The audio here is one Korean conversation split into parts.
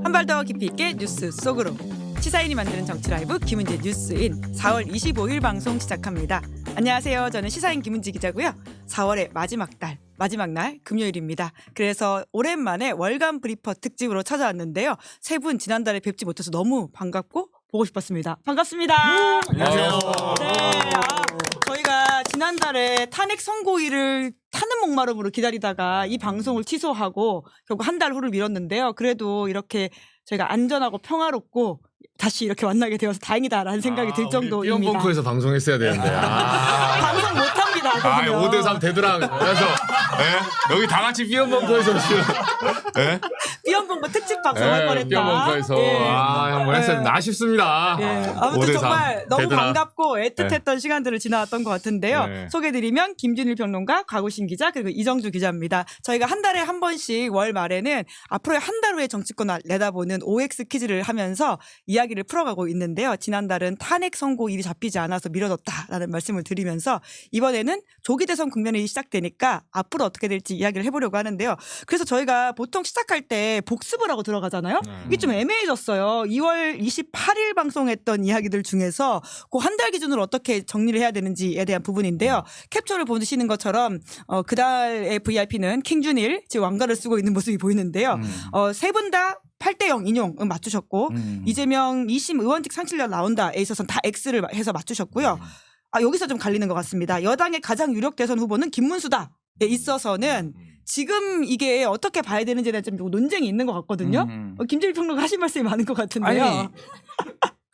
한 발 더 깊이 있게 뉴스 속으로 시사인이 만드는 정치 라이브 김은지 뉴스인 4월 25일 방송 시작합니다. 안녕하세요. 저는 시사인 김은지 기자고요. 4월의 마지막 날 금요일입니다. 그래서 오랜만에 월간 브리퍼 특집으로 찾아왔는데요. 세 분 지난달에 뵙지 못해서 너무 반갑고 보고 싶었습니다. 반갑습니다. 안녕하세요. 네, 저희가 지난달에 탄핵 선고일을 타는 목마름으로 기다리다가 이 방송을 취소하고 결국 한 달 후를 미뤘는데요. 그래도 이렇게 저희가 안전하고 평화롭고 다시 이렇게 만나게 되어서 다행이다라는 생각이 들 정도입니다. 삐언벙커에서 방송했어야 되는데. 방송 못합니다. 5대3 대드랑. 그래서 여기 다 같이 삐언벙커에서 삐언벙커 특집 방송할 뻔했다. 삐언벙커에서 한번 했었는데 아쉽습니다. 아무튼 5대3 정말 너무 대드랑. 반갑고 애틋했던 시간들을 지나왔던 것 같은데요. 네. 소개해드리면 김준일 평론가, 곽우신 기자 그리고 이정주 기자입니다. 저희가 한 달에 한 번씩 월 말에는 앞으로의 한 달 후의 정치권을 내다보는 OX 퀴즈를 하면서 이야기를 풀어가고 있는데요. 지난달은 탄핵 선고일이 잡히지 않아서 미뤄졌다라는 말씀을 드리면서 이번에는 조기 대선 국면이 시작되니까 앞으로 어떻게 될지 이야기를 해보려고 하는데요. 그래서 저희가 보통 시작할 때 복습을 하고 들어가잖아요. 이게 좀 애매해졌어요. 2월 28일 방송했던 이야기들 중에서 그 한 달 기준으로 어떻게 정리를 해야 되는지에 대한 부분인데요. 캡처를 보시는 것처럼 그달의 VIP는 킹준일, 제 왕가를 쓰고 있는 모습이 보이는데요. 세 분 다 8대0 인용 맞추셨고 이재명 2심 의원직 상실력 나온다에 있어서는 다 X를 해서 맞추셨고요. 여기서 좀 갈리는 것 같습니다. 여당의 가장 유력 대선 후보는 김문수다에 있어서는 지금 이게 어떻게 봐야 되는지에 대한 좀 논쟁이 있는 것 같거든요. 김재일 평론가 하신 말씀이 많은 것 같은데요. 아니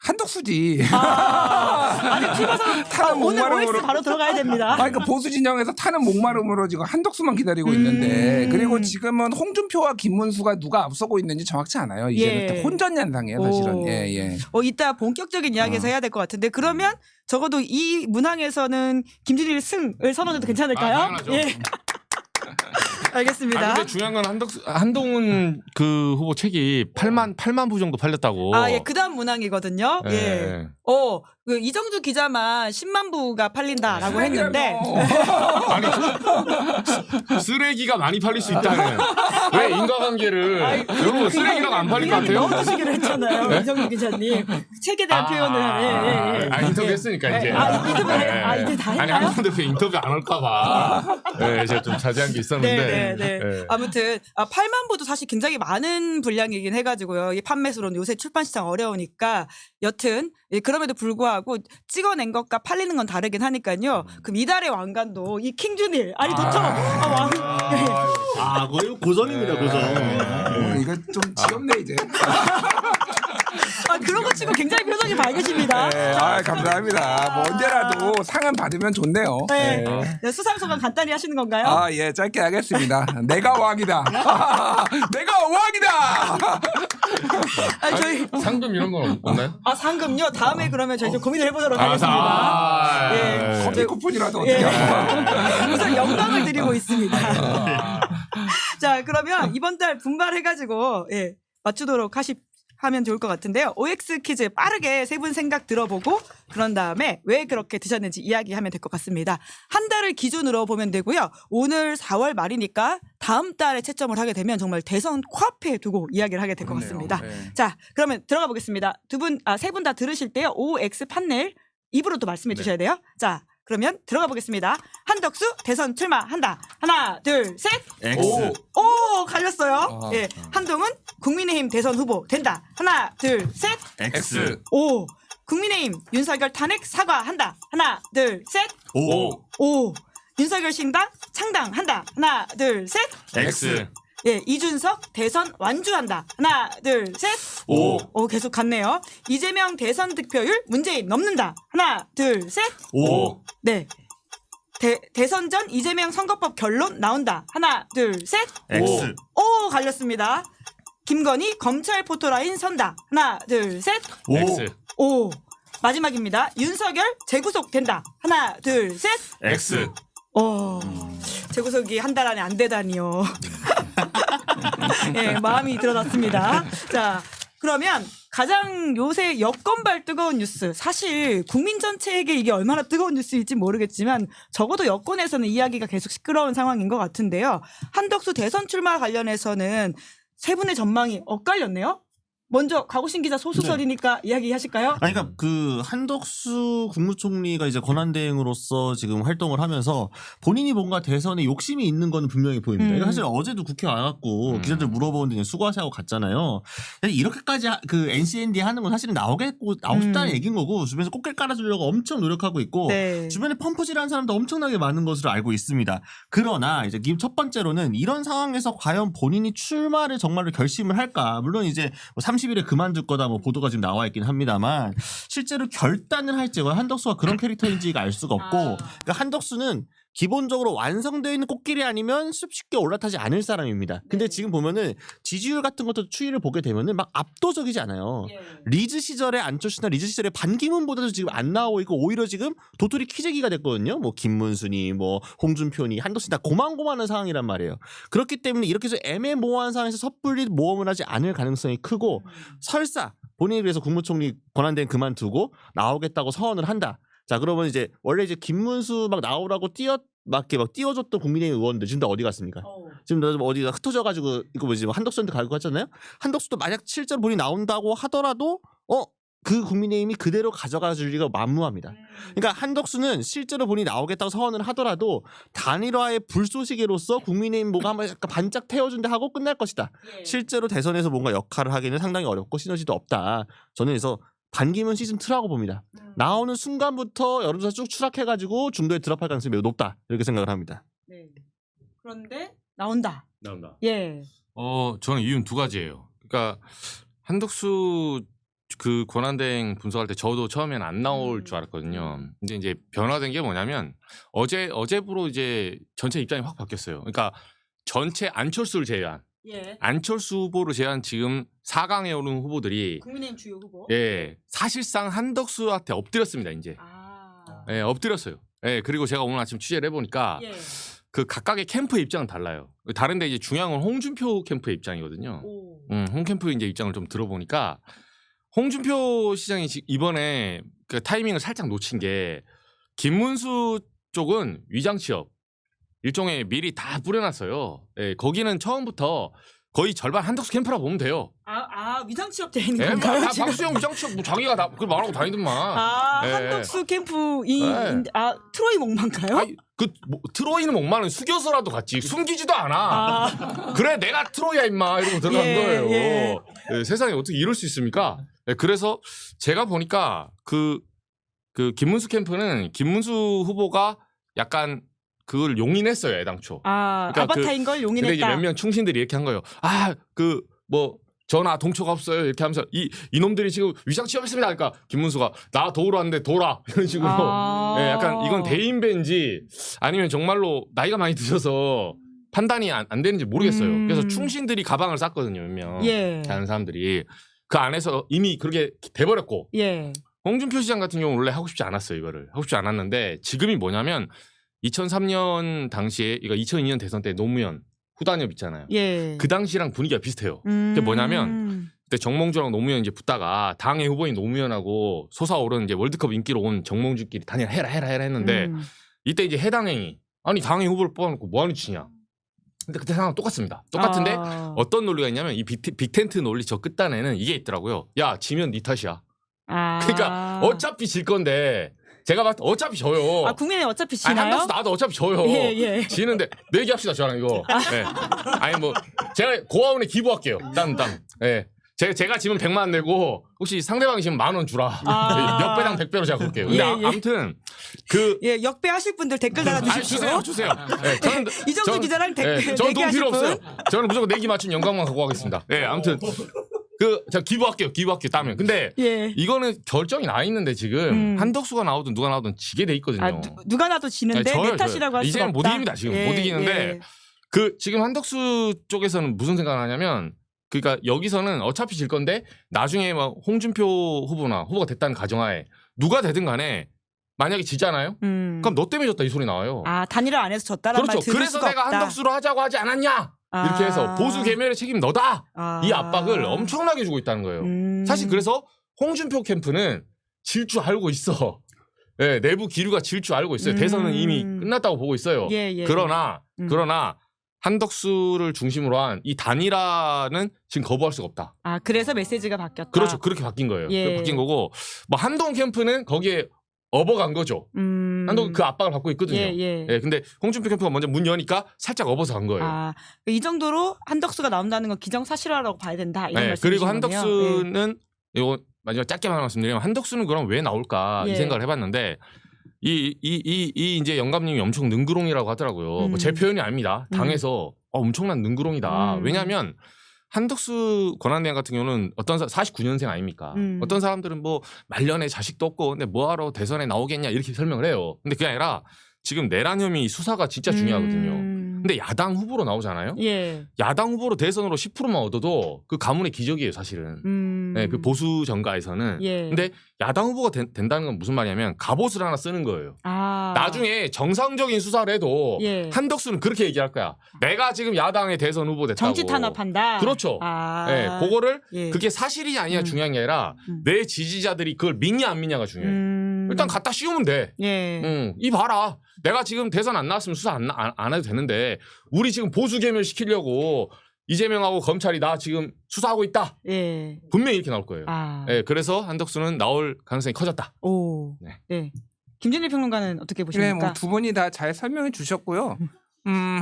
한덕수지. 아니 피고서 오늘 OX 바로 들어가야 됩니다. 그러니까 보수 진영에서 타는 목마름으로 지금 한덕수만 기다리고 있는데 그리고 지금은 홍준표와 김문수가 누가 앞서고 있는지 정확치 않아요. 이제는 혼전연상이에요, 사실은. 예. 이따 본격적인 이야기에서 해야 될 것 같은데 그러면 적어도 이 문항에서는 김준일 승을 선언해도 괜찮을까요? 당연하죠. 예. 알겠습니다. 근데 중요한 건 한동훈 그 후보 책이 8만 부 정도 팔렸다고. 그다음 문항이거든요. 예. 예. 그 이정주 기자만 10만 부가 팔린다라고 했는데 아니 쓰레기가 많이 팔릴 수 있다는. 왜 인과관계를 여러분 쓰레기라고 안 팔릴 것 같아요? 넣어주시기로 했잖아요. 네? 이정주 기자님 책에 대한 표현을. 인터뷰 했으니까 이제. 이제 다 아니 했나요? 한동훈 대표 인터뷰 안 할까봐. 제가 좀 자제한 게 있었는데. 네. 아무튼 8만 부도 사실 굉장히 많은 분량이긴 해가지고요. 이 판매수로는 요새 출판 시장 어려우니까 여튼 그럼에도 불구하고 찍어낸 것과 팔리는 건 다르긴 하니까요. 그럼 이달의 왕관도 이 킹준일 도처럼 거의 고전입니다, 고전. 이거 좀 지겹네 이제. 그런 거 치고 굉장히 표정이 밝으십니다. 감사합니다. 뭐 언제라도 상은 받으면 좋네요. 네. 수상소감 간단히 하시는 건가요? 예, 짧게 하겠습니다. 내가 왕이다. 내가 왕이다. 저희 상금 이런 건 없나요? 상금요? 다음에 그러면 저희 좀 고민을 해보도록 하겠습니다. 커피 쿠폰이라도 어떻게 하고. 우선 영광을 드리고 있습니다. 자, 그러면 이번 달 분발해가지고 맞추도록 하면 좋을 것 같은데요. OX 퀴즈 빠르게 세 분 생각 들어보고 그런 다음에 왜 그렇게 드셨는지 이야기하면 될 것 같습니다. 한 달을 기준으로 보면 되고요. 오늘 4월 말이니까 다음 달에 채점을 하게 되면 정말 대선 코앞에 두고 이야기를 하게 될 것 같습니다. 자, 그러면 들어가 보겠습니다. 세 분 다 들으실 때요. OX 판넬 입으로 또 말씀해 주셔야 돼요. 자, 그러면 들어가 보겠습니다. 한덕수 대선 출마한다. 하나, 둘, 셋. X. 오, 갈렸어요. 한동훈 국민의힘 대선 후보 된다. 하나, 둘, 셋. X. 오. 국민의힘 윤석열 탄핵 사과한다. 하나, 둘, 셋. O. 윤석열 신당 창당한다. 하나, 둘, 셋. X. 이준석 대선 완주한다. 하나, 둘, 셋. O. 계속 갔네요. 이재명 대선 득표율 문재인 넘는다. 하나, 둘, 셋. O. 네. 대선 전 이재명 선거법 결론 나온다. 하나, 둘, 셋. X. 오, 갈렸습니다. 김건희 검찰 포토라인 선다. 하나, 둘, 셋. X. 오. 마지막입니다. 윤석열 재구속된다. 하나, 둘, 셋. X. 재구속이 한 달 안에 안 되다니요. 마음이 드러났습니다. 자, 그러면 가장 요새 여권발 뜨거운 뉴스. 사실 국민 전체에게 이게 얼마나 뜨거운 뉴스일지 모르겠지만 적어도 여권에서는 이야기가 계속 시끄러운 상황인 것 같은데요. 한덕수 대선 출마 관련해서는 세 분의 전망이 엇갈렸네요. 먼저 가고신 기자 소수설이니까 이야기하실까요? 아니, 그러니까 그 한덕수 국무총리가 이제 권한대행으로서 지금 활동을 하면서 본인이 뭔가 대선에 욕심이 있는 거는 분명히 보입니다. 사실 어제도 국회 와갖고 기자들 물어보는데 수고하시고 갔잖아요. 이렇게까지 그 NCND 하는 건 사실은 나오고 싶다는 얘기인 거고 주변에서 꽃길 깔아주려고 엄청 노력하고 있고 네. 주변에 펌프질하는 사람도 엄청나게 많은 것으로 알고 있습니다. 그러나 이제 첫 번째로는 이런 상황에서 과연 본인이 출마를 정말로 결심을 할까? 물론 이제 30일에 그만둘 거다 뭐 보도가 지금 나와 있긴 합니다만 실제로 결단을 할지 한덕수가 그런 캐릭터인지가 알 수가 없고 그러니까 한덕수는 기본적으로 완성되어 있는 꽃길이 아니면 쉽게 올라타지 않을 사람입니다. 근데 지금 보면은 지지율 같은 것도 추이를 보게 되면은 막 압도적이지 않아요. 리즈 시절에 안철수나 리즈 시절에 반기문보다도 지금 안 나오고 있고 오히려 지금 도토리 키재기가 됐거든요. 뭐 김문순이 뭐 홍준표니 한덕수 다 고만고만한 상황이란 말이에요. 그렇기 때문에 이렇게 해서 애매모호한 상황에서 섣불리 모험을 하지 않을 가능성이 크고 설사 본인이 그래서 국무총리 권한대행 그만두고 나오겠다고 서언을 한다. 자 그러면 이제 원래 이제 김문수 막 나오라고 막 띄워줬던 국민의힘 의원들 지금 다 어디 갔습니까? 지금 다 어디가 흩어져가지고 이거 뭐지 한덕수한테 갈고 갔잖아요. 한덕수도 만약 실제로 본인이 나온다고 하더라도 그 국민의힘이 그대로 가져가 줄 리가 만무합니다. 그러니까 한덕수는 실제로 본인이 나오겠다고 서언을 하더라도 단일화의 불쏘시개로서 국민의힘 뭐가 한번 약간 반짝 태워준다 하고 끝날 것이다. 실제로 대선에서 뭔가 역할을 하기는 상당히 어렵고 시너지도 없다. 저는 그래서 반기문 시즌2라고 봅니다. 나오는 순간부터 여론조사 쭉 추락해가지고 중도에 드랍할 가능성이 매우 높다. 이렇게 생각을 합니다. 네. 그런데 나온다. 예. 저는 이유는 두 가지예요. 그러니까 한덕수 그 권한대행 분석할 때 저도 처음에는 안 나올 줄 알았거든요. 근데 이제 변화된 게 뭐냐면 어제부로 이제 전체 입장이 확 바뀌었어요. 그러니까 전체 안철수를 제외한 안철수 후보를 제외한 지금 4강에 오른 후보들이 국민의힘 주요 후보. 사실상 한덕수한테 엎드렸습니다. 이제 엎드렸어요. 그리고 제가 오늘 아침 취재를 해보니까 그 각각의 캠프의 입장은 달라요. 다른데 이제 중요한 건 홍준표 캠프의 입장이거든요. 홍 캠프 이제 입장을 좀 들어보니까 홍준표 시장이 이번에 그 타이밍을 살짝 놓친 게 김문수 쪽은 위장 취업 일종의 미리 다 뿌려놨어요. 거기는 처음부터 거의 절반 한덕수 캠프라고 보면 돼요. 위장 취업 돼 있는 건가요? 박수영 위장 취업 뭐 자기가 다 그걸 말하고 다니더만. 한덕수 캠프 트로이 목마인가요? 트로이는 목마는 숙여서라도 갔지 숨기지도 않아. 그래 내가 트로이야 임마 이러고 들어간 거예요. 세상에 어떻게 이럴 수 있습니까? 그래서 제가 보니까 그 김문수 캠프는 김문수 후보가 약간 그걸 용인했어요 애당초. 그러니까 아바타인 걸 용인했다. 근데 이제 몇몇 충신들이 이렇게 한 거예요. 전화 동초가 없어요 이렇게 하면서 이놈들이 지금 위장 취업했습니다. 그러니까 김문수가 나 도우러 왔는데 도우라 이런 식으로 약간 이건 대인배인지 아니면 정말로 나이가 많이 드셔서 판단이 안 되는지 모르겠어요. 그래서 충신들이 가방을 쌌거든요 몇 명. 다른 사람들이 그 안에서 이미 그렇게 돼버렸고 홍준표 시장 같은 경우는 원래 하고 싶지 않았어요. 이거를 하고 싶지 않았는데 지금이 뭐냐면 2003년 당시에 이거 2002년 대선 때 노무현 후단협 있잖아요. 그 당시랑 분위기가 비슷해요. 그게 뭐냐면 그때 정몽주랑 노무현 이제 붙다가 당의 후보인 노무현하고 솟아오른 이제 월드컵 인기로 온 정몽주끼리 단일화 해라 했는데 이때 이제 해당행위 아니 당의 후보를 뽑아놓고 뭐하는 짓이냐. 근데 그때 상황은 똑같습니다. 똑같은데 어떤 논리가 있냐면 이 빅텐트 논리 저 끝단에는 이게 있더라고요. 야 지면 네 탓이야. 그러니까 어차피 질 건데 제가 봤을 때 어차피 져요. 국민의힘 어차피 지나요? 한덕수 나도 어차피 져요. 지는데 내기합시다 저랑 이거. 아니 뭐 제가 고아원에 기부할게요. 땅. 제가 지면 100만 원 내고 혹시 상대방이 지면 10,000원 주라. 몇 배당 100배로 제가 그럴게요. 근데 아무튼 역배하실 분들 댓글 달아주십시오. 주세요. 이정주 기자랑 댓글 저는 돈 필요 분? 없어요. 저는 무조건 내기 맞춘 영광만 갖고 가겠습니다. 아무튼 제가 기부할게요 따면. 근데 이거는 결정이 나 있는데 지금 한덕수가 나오든 누가 나오든 지게 돼 있거든요. 누가 나도 지는데 내 탓이라고 할 수가 이제는 못 없다. 이깁니다. 지금 못 이기는데 지금 한덕수 쪽에서는 무슨 생각을 하냐면 그러니까 여기서는 어차피 질 건데 나중에 막 홍준표 후보가 됐다는 가정하에 누가 되든 간에 만약에 지잖아요? 그럼 너 때문에 졌다 이 소리 나와요. 단일화 안 해서 졌다는 말 들을 그래서 수가 내가 없다. 한덕수로 하자고 하지 않았냐? 이렇게 해서 보수 개멸의 책임 너다. 이 압박을 아. 엄청나게 주고 있다는 거예요. 사실 그래서 홍준표 캠프는 질 줄 알고 있어. 네, 내부 기류가 질 줄 알고 있어요. 대선은 이미 끝났다고 보고 있어요. 예, 예. 그러나 한덕수를 중심으로 한 이 단일화는 지금 거부할 수가 없다. 아, 그래서 메시지가 바뀌었다. 그렇죠. 그렇게 바뀐 거예요. 예. 그렇게 바뀐 거고 뭐 한동훈 캠프는 거기에 업어간 거죠. 한동훈 그 압박을 받고 있거든요. 예. 근데 홍준표 캠프가 먼저 문 여니까 살짝 업어서 간 거예요. 아, 이 정도로 한덕수가 나온다는 건 기정사실화라고 봐야 된다. 이런 네, 말씀이신 그리고 거네요. 한덕수는 이거 마지막 짧게만 말씀드리면 한덕수는 그럼 왜 나올까 예. 이 생각을 해봤는데 이 이제 영감님이 엄청 능구렁이라고 하더라고요. 뭐 제 표현이 아닙니다. 당에서 엄청난 능구렁이다. 왜냐하면 한덕수 권한대행 같은 경우는 어떤 49년생 아닙니까? 어떤 사람들은 뭐 말년에 자식도 없고 근데 뭐하러 대선에 나오겠냐 이렇게 설명을 해요. 근데 그게 아니라 지금 내란 혐의 수사가 진짜 중요하거든요. 근데 야당 후보로 나오잖아요. 예. 야당 후보로 대선으로 10%만 얻어도 그 가문의 기적이에요, 사실은. 네, 그 보수 정가에서는. 예. 근데 야당 후보가 된다는 건 무슨 말이냐면 갑옷을 하나 쓰는 거예요. 아. 나중에 정상적인 수사를 해도 예. 한덕수는 그렇게 얘기할 거야. 내가 지금 야당의 대선 후보 됐다고. 정치 탄압한다. 그렇죠. 아. 네, 그거를 예. 그게 사실이냐 아니냐 중요한 게 아니라 내 지지자들이 그걸 믿냐 안 믿냐가 중요해. 일단 갖다 씌우면 돼. 예. 이 봐라. 내가 지금 대선 안 나왔으면 수사 안 해도 되는데 우리 지금 보수 개멸 시키려고 이재명하고 검찰이 나 지금 수사하고 있다. 예. 분명히 이렇게 나올 거예요. 아. 네, 그래서 한덕수는 나올 가능성이 커졌다. 오. 네. 네. 김진일 평론가는 어떻게 네, 보십니까? 뭐 두 분이 다 잘 설명해 주셨고요.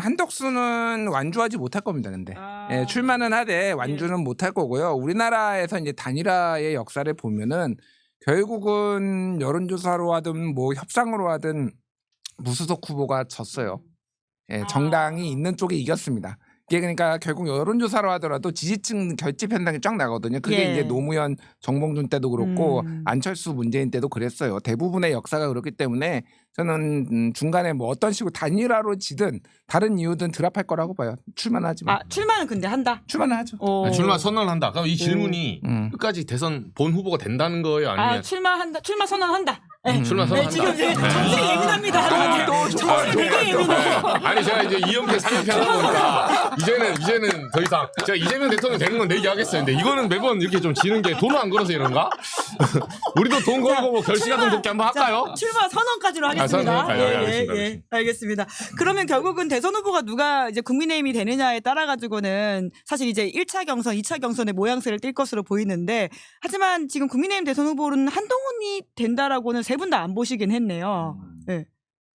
한덕수는 완주하지 못할 겁니다. 근데 아. 예, 출마는 하되 완주는 못할 거고요. 우리나라에서 이제 단일화의 역사를 보면은 결국은 여론조사로 하든 뭐 협상으로 하든 무소속 후보가 졌어요. 예, 정당이 있는 쪽이 이겼습니다. 이게 그러니까 결국 여론조사로 하더라도 지지층 결집 현상이 쫙 나거든요. 그게 예. 이제 노무현, 정봉준 때도 그렇고 안철수, 문재인 때도 그랬어요. 대부분의 역사가 그렇기 때문에 저는 중간에 뭐 어떤 식으로 단일화로 지든 다른 이유든 드랍할 거라고 봐요. 출마는 하지 마. 아, 출마는 근데 한다. 출마는 하죠. 오. 출마 선언한다. 그럼 이 질문이 끝까지 대선 본 후보가 된다는 거예요? 아니면 아, 출마한다. 출마 선언한다. 네. 출마 네, 선언한다? 지금 이제 정신이 예민합니다. 또 정신이 되게 예민해요. 아니 제가 이제 2연패 3연패 하다 보니까 이제는 더 이상 제가 이재명 대통령 되는 건 내기 하겠어요. 근데 이거는 매번 이렇게 좀 지는 게 돈을 안 걸어서 이런가? 우리도 돈 걸고 뭐 결시가동 돕기 한번 할까요? 출마 선언까지로 하겠습니다. 선언까지. 알겠습니다. 알겠습니다. 그러면 결국은 대선 후보가 누가 이제 국민의힘이 되느냐에 따라 가지고는 사실 이제 1차 경선, 2차 경선의 모양새를 띌 것으로 보이는데 하지만 지금 국민의힘 대선 후보는 한동훈이 된다라고는 세 분 다 안 보시긴 했네요. 네.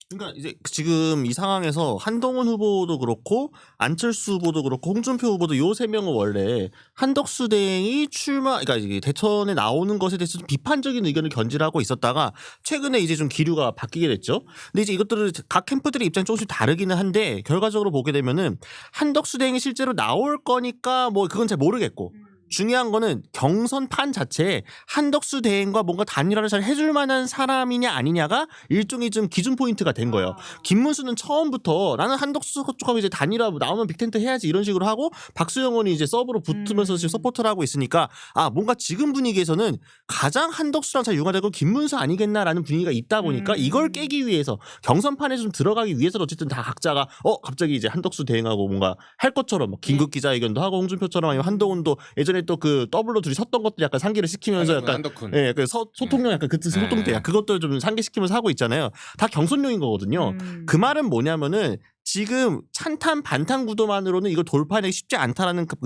그러니까 이제 지금 이 상황에서 한동훈 후보도 그렇고 안철수 후보도 그렇고 홍준표 후보도 요 세 명은 원래 한덕수 대행이 그러니까 이게 대선에 나오는 것에 대해서 좀 비판적인 의견을 견지하고 있었다가 최근에 이제 좀 기류가 바뀌게 됐죠. 근데 이제 이것들을 각 캠프들의 입장이 조금씩 다르기는 한데 결과적으로 보게 되면은 한덕수 대행이 실제로 나올 거니까 뭐 그건 잘 모르겠고. 중요한 거는 경선판 자체에 한덕수 대행과 뭔가 단일화를 잘 해줄 만한 사람이냐 아니냐가 일종의 좀 기준 포인트가 된 거예요. 김문수는 처음부터 나는 한덕수 쪽하고 이제 단일화 나오면 빅텐트 해야지 이런 식으로 하고 박수영 의원이 이제 서브로 붙으면서 지금 서포트를 하고 있으니까 뭔가 지금 분위기에서는 가장 한덕수랑 잘 융화되고 김문수 아니겠나라는 분위기가 있다 보니까 이걸 깨기 위해서 경선판에 좀 들어가기 위해서는 어쨌든 다 각자가 갑자기 이제 한덕수 대행하고 뭔가 할 것처럼 뭐 긴급 기자회견도 하고 홍준표처럼 아니면 한동훈도 예전에 또 그 더블로 둘이 섰던 것들 약간 상기를 시키면서 약간 한덕훈. 예, 그 소통력 약간 그 뜻의 소통 때 그것도 좀 상기시키면서 하고 있잖아요. 다 경선용인 거거든요. 그 말은 뭐냐면은 지금 찬탄 반탄 구도만으로는 이걸 돌파하기 쉽지 않다라는 그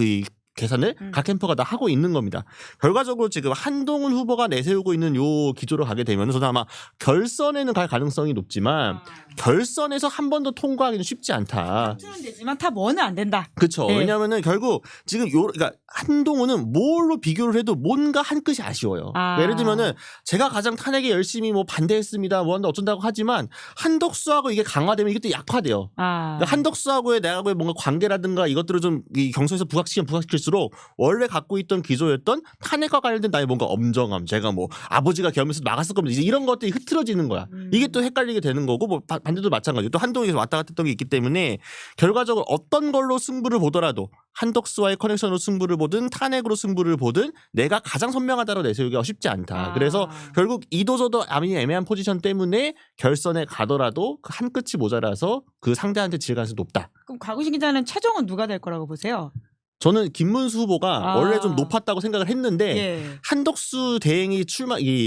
계산을 각 캠프가 다 하고 있는 겁니다. 결과적으로 지금 한동훈 후보가 내세우고 있는 요 기조로 가게 되면 저는 아마 결선에는 갈 가능성이 높지만 결선에서 한 번 더 통과하기는 쉽지 않다. 탑2는 되지만 탑1은 안 된다. 그렇죠. 네. 왜냐하면은 결국 지금 그러니까 한동훈은 뭘로 비교를 해도 뭔가 한 끗이 아쉬워요. 예를 들면은 제가 가장 탄핵에 열심히 뭐 반대했습니다. 뭐 한다 어쩐다고 하지만 한덕수하고 이게 강화되면 이게 또 약화돼요. 그러니까 한덕수하고의 내하고의 뭔가 관계라든가 이것들을 좀 이 경선에서 부각시킬수록 원래 갖고 있던 기조였던 탄핵과 관련된 나의 뭔가 엄정함, 제가 뭐 아버지가 겸해서 막았을 겁니다. 이제 이런 것들이 흐트러지는 거야. 이게 또 헷갈리게 되는 거고 뭐 반대도 마찬가지로 또 한동훈에서 왔다 갔다 했던 게 있기 때문에 결과적으로 어떤 걸로 승부를 보더라도 한덕수와의 커넥션으로 승부를 보든 탄핵으로 승부를 보든 내가 가장 선명하다로 내세우기가 쉽지 않다. 그래서 결국 이도저도 애매한 포지션 때문에 결선에 가더라도 그 한 끗이 모자라서 그 상대한테 질 가능성이 높다. 그럼 곽우신 기자는 최종은 누가 될 거라고 보세요? 저는 김문수 후보가 원래 좀 높았다고 생각을 했는데 예. 한덕수 대행이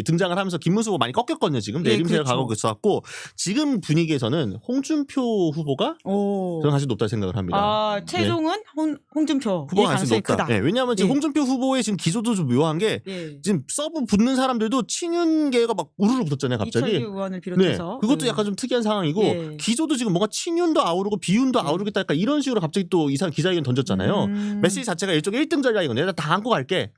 등장을 하면서 김문수 후보 많이 꺾였거든요. 지금 예, 내림세가 그렇죠. 가고 있었고 지금 분위기에서는 홍준표 후보가 오. 저는 사실 높다고 생각을 합니다. 아, 최종은 홍준표 후보가 가능성이 높다. 크다. 네, 왜냐하면 지금 예. 홍준표 후보의 지금 기조도 좀 묘한 게 예. 지금 서브 붙는 사람들도 친윤계가 막 우르르 붙었잖아요. 갑자기. 이철규 의원을 네, 비롯해서 그것도 약간 좀 특이한 상황이고 예. 기조도 지금 뭔가 친윤도 아우르고 비윤도 아우르겠다 약간 이런 식으로 갑자기 또 이상 기자회견 던졌잖아요. 메시지 자체가 일종의 1등 전략이고 내가 다 안고 갈게.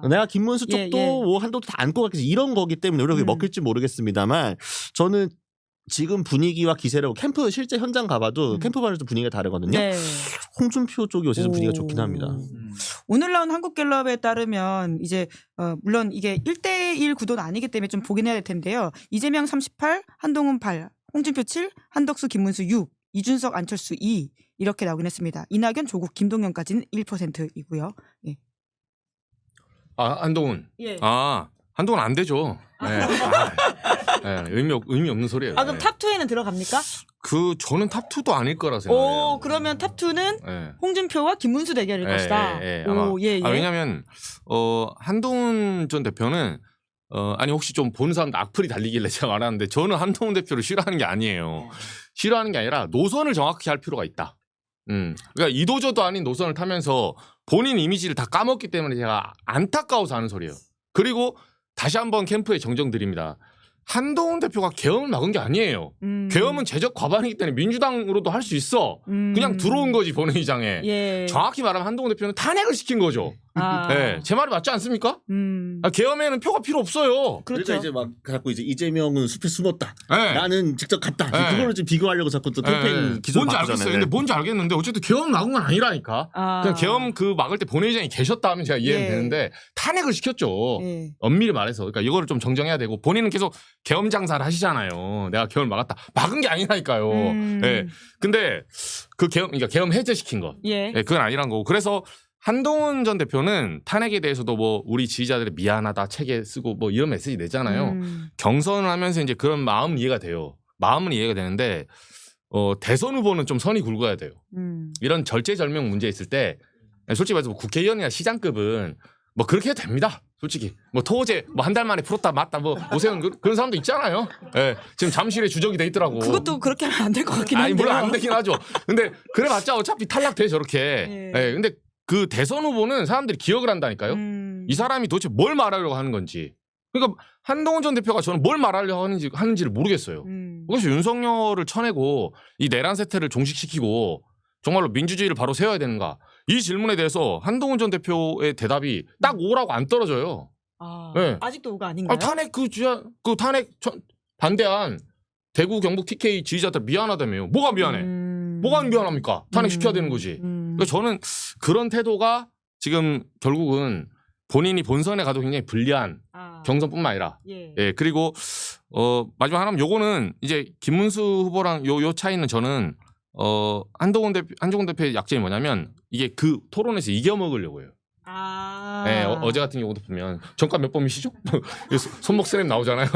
아. 내가 김문수 예, 쪽도 예. 뭐 한도도 다 안고 갈게 이런 거기 때문에 이렇게 먹힐지 모르겠습니다만 저는 지금 분위기와 기세를 캠프 실제 현장 가봐도 캠프만으로 좀 분위기가 다르거든요. 네. 홍준표 쪽이 요새 좀 분위기가 좋긴 합니다. 오늘 나온 한국갤럽에 따르면 이제 물론 이게 1대1 구도는 아니기 때문에 좀 보긴 해야 될 텐데요. 이재명 38, 한동훈 8, 홍준표 7, 한덕수, 김문수 6, 이준석, 안철수 2 이렇게 나오긴 했습니다. 이낙연, 조국, 김동연까지는 1%이고요. 예. 아 한동훈. 예. 아 한동훈 안 되죠. 네. 의미 없는 소리예요. 아 그럼 탑 2에는 들어갑니까? 그 저는 탑 2도 아닐 거라 생각해요. 오 그러면 탑 2는 네. 홍준표와 김문수 대결일 것이다. 아마. 오, 예, 예. 왜냐하면 한동훈 전 대표는 아니 혹시 좀 보는 사람도 악플이 달리길래 제가 말하는데 저는 한동훈 대표를 싫어하는 게 아니에요. 싫어하는 게 아니라 노선을 정확히 할 필요가 있다. 그러니까 이도저도 아닌 노선을 타면서 본인 이미지를 다 까먹기 때문에 제가 안타까워서 하는 소리예요. 그리고 다시 한번 캠프에 정정드립니다. 한동훈 대표가 계엄을 막은 게 아니에요. 계엄은 제적 과반이기 때문에 민주당으로도 할 수 있어. 그냥 들어온 거지 본회의장에. 예. 정확히 말하면 한동훈 대표는 탄핵을 시킨 거죠. 아. 네, 제 말이 맞지 않습니까? 계엄에는 표가 필요 없어요. 그렇죠. 그러니까 이제 막 자꾸 이제 이재명은 숲에 숨었다. 네. 나는 직접 갔다. 네. 그거를 좀 비교하려고 자꾸 또 캠페인 기조를 뭔지 바꾸잖아요. 알겠어요. 근데 뭔지 알겠는데 어쨌든 계엄 막은 건 아니라니까. 아. 그냥 계엄 그 막을 때 본회의장에 계셨다 하면 제가 이해는 예. 되는데 탄핵을 시켰죠. 예. 엄밀히 말해서. 그러니까 이거를 좀 정정해야 되고 본인은 계속 계엄 장사를 하시잖아요. 내가 계엄을 막았다. 막은 게 아니라니까요. 예. 근데 그 그러니까 계엄 해제시킨 거. 예. 예, 그건 아니란 거고. 그래서 한동훈 전 대표는 탄핵에 대해서도 뭐 우리 지지자들이 미안하다 책에 쓰고 뭐 이런 메시지 내잖아요. 경선을 하면서 이제 그런 마음 이해가 돼요. 마음은 이해가 되는데 대선 후보는 좀 선이 굵어야 돼요. 이런 절제절명 문제 있을 때 솔직히 말해서 뭐 국회의원이나 시장급은 뭐 그렇게 해도 됩니다. 솔직히 뭐 토제 뭐 한 달 만에 풀었다 맞다 뭐 오세훈 그런 사람도 있잖아요. 예, 지금 잠실에 주적이 돼 있더라고. 그것도 그렇게 하면 안 될 것 같긴 한데. 아니 물론 안 되긴 하죠. 근데 그래봤자 어차피 탈락돼 저렇게. 예. 근데 그 대선 후보는 사람들이 기억을 한다니까요. 이 사람이 도대체 뭘 말하려고 하는 건지. 그러니까 한동훈 전 대표가 저는 뭘 말하려고 하는지를 모르겠어요. 그래서 윤석열을 쳐내고 이 내란 세태를 종식시키고 정말로 민주주의를 바로 세워야 되는가. 이 질문에 대해서 한동훈 전 대표의 대답이 딱 오라고 안 떨어져요. 아, 네. 아직도 오가 아닌가요? 탄핵 탄핵 반대한 대구 경북 TK 지지자들 미안하다며요. 뭐가 미안해? 뭐가 안 미안합니까? 탄핵 시켜야 되는 거지. 그러니까 저는 그런 태도가 지금 결국은 본인이 본선에 가도 굉장히 불리한 경선뿐만 아니라 예 그리고 마지막 하나는 요거는 이제 김문수 후보랑 요 차이는 저는 한동훈 대표의 약점이 뭐냐면 이게 그 토론에서 이겨먹으려고 해요. 예, 어제 같은 경우도 보면 정가 몇 번이시죠? 손목 스냅 나오잖아요.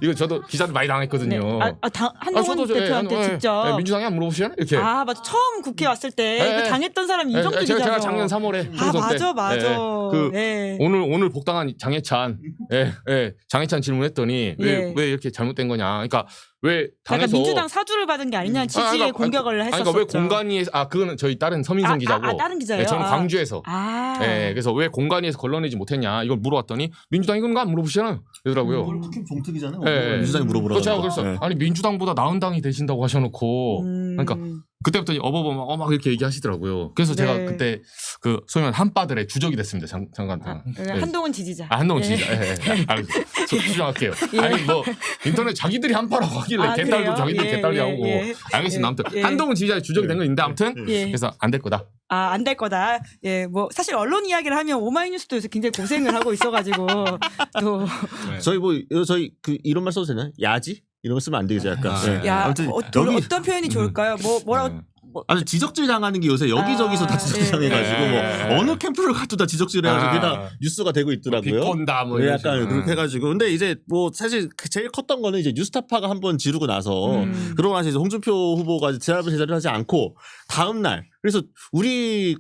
이거 저도 기자들 많이 당했거든요. 네. 한동훈 대표한테 직접. 민주당이 안 물어보시잖아요. 이렇게. 아 맞아. 처음 국회 왔을 때 그 당했던 사람이 이정주 기자죠. 제가 작년 3월에 총선 때. 맞아. 예, 오늘 복당한 장해찬, 장해찬 질문했더니 왜 이렇게 잘못된 거냐. 그러니까 왜 당에서 민주당 사주를 받은 게 아니냐는 취지의 공격을 했었죠. 그러니까 왜 공간위에서 그거는 저희 다른 서민선 기자고. 다른 기자예요. 저는 광주에서. 그래서 왜 공간위에서 걸러내지 못했냐 이걸 물어봤더니 민주당이 그런 거 안 물어보시잖아요. 그러더라고요. 국힘 종특이잖아요. 네. 민주당이 물어보라고. 제가 그랬어. 아니 민주당보다 나은 당이 되신다고 하셔놓고 그러니까 그때부터 어버버 막 이렇게 얘기하시더라고요. 그래서 제가 그때 그 소위 말하는 한빠들의 주적이 됐습니다. 잠깐. 한동훈 지지자. 한동훈 지지자. 알겠습니다. 수정할게요. 아니 뭐 인터넷 자기들이 한빠라고 하길래 개딸도 자기들이 개딸이 하고 알겠습니다. 아무튼 한동훈 지지자의 주적이 된 건 있는데 아무튼 그래서 안 될 거다. 안 될 거다. 예, 뭐 사실 언론 이야기를 하면 오마이뉴스도 요새 굉장히 고생을 하고 있어가지고 또 저희 그 이런 말 써도 되나요? 야지? 이런 거 쓰면 안 되겠죠, 약간. 야, 아무튼 어떤 표현이 좋을까요? 뭐라고 아주 지적질 당하는 게 요새 여기저기서 다 지적질 당해가지고 뭐 어느 캠프를 가도 다 지적질 해가지고 그게 다 뉴스가 되고 있더라고요. 비꼰다 뭐 네, 이런 약간 식으로. 그렇게 해가지고 근데 이제 뭐 사실 제일 컸던 거는 이제 뉴스타파가 한번 지르고 나서 그러고 나서 이제 홍준표 후보가 제자를 하지 않고 다음 날 그래서 우리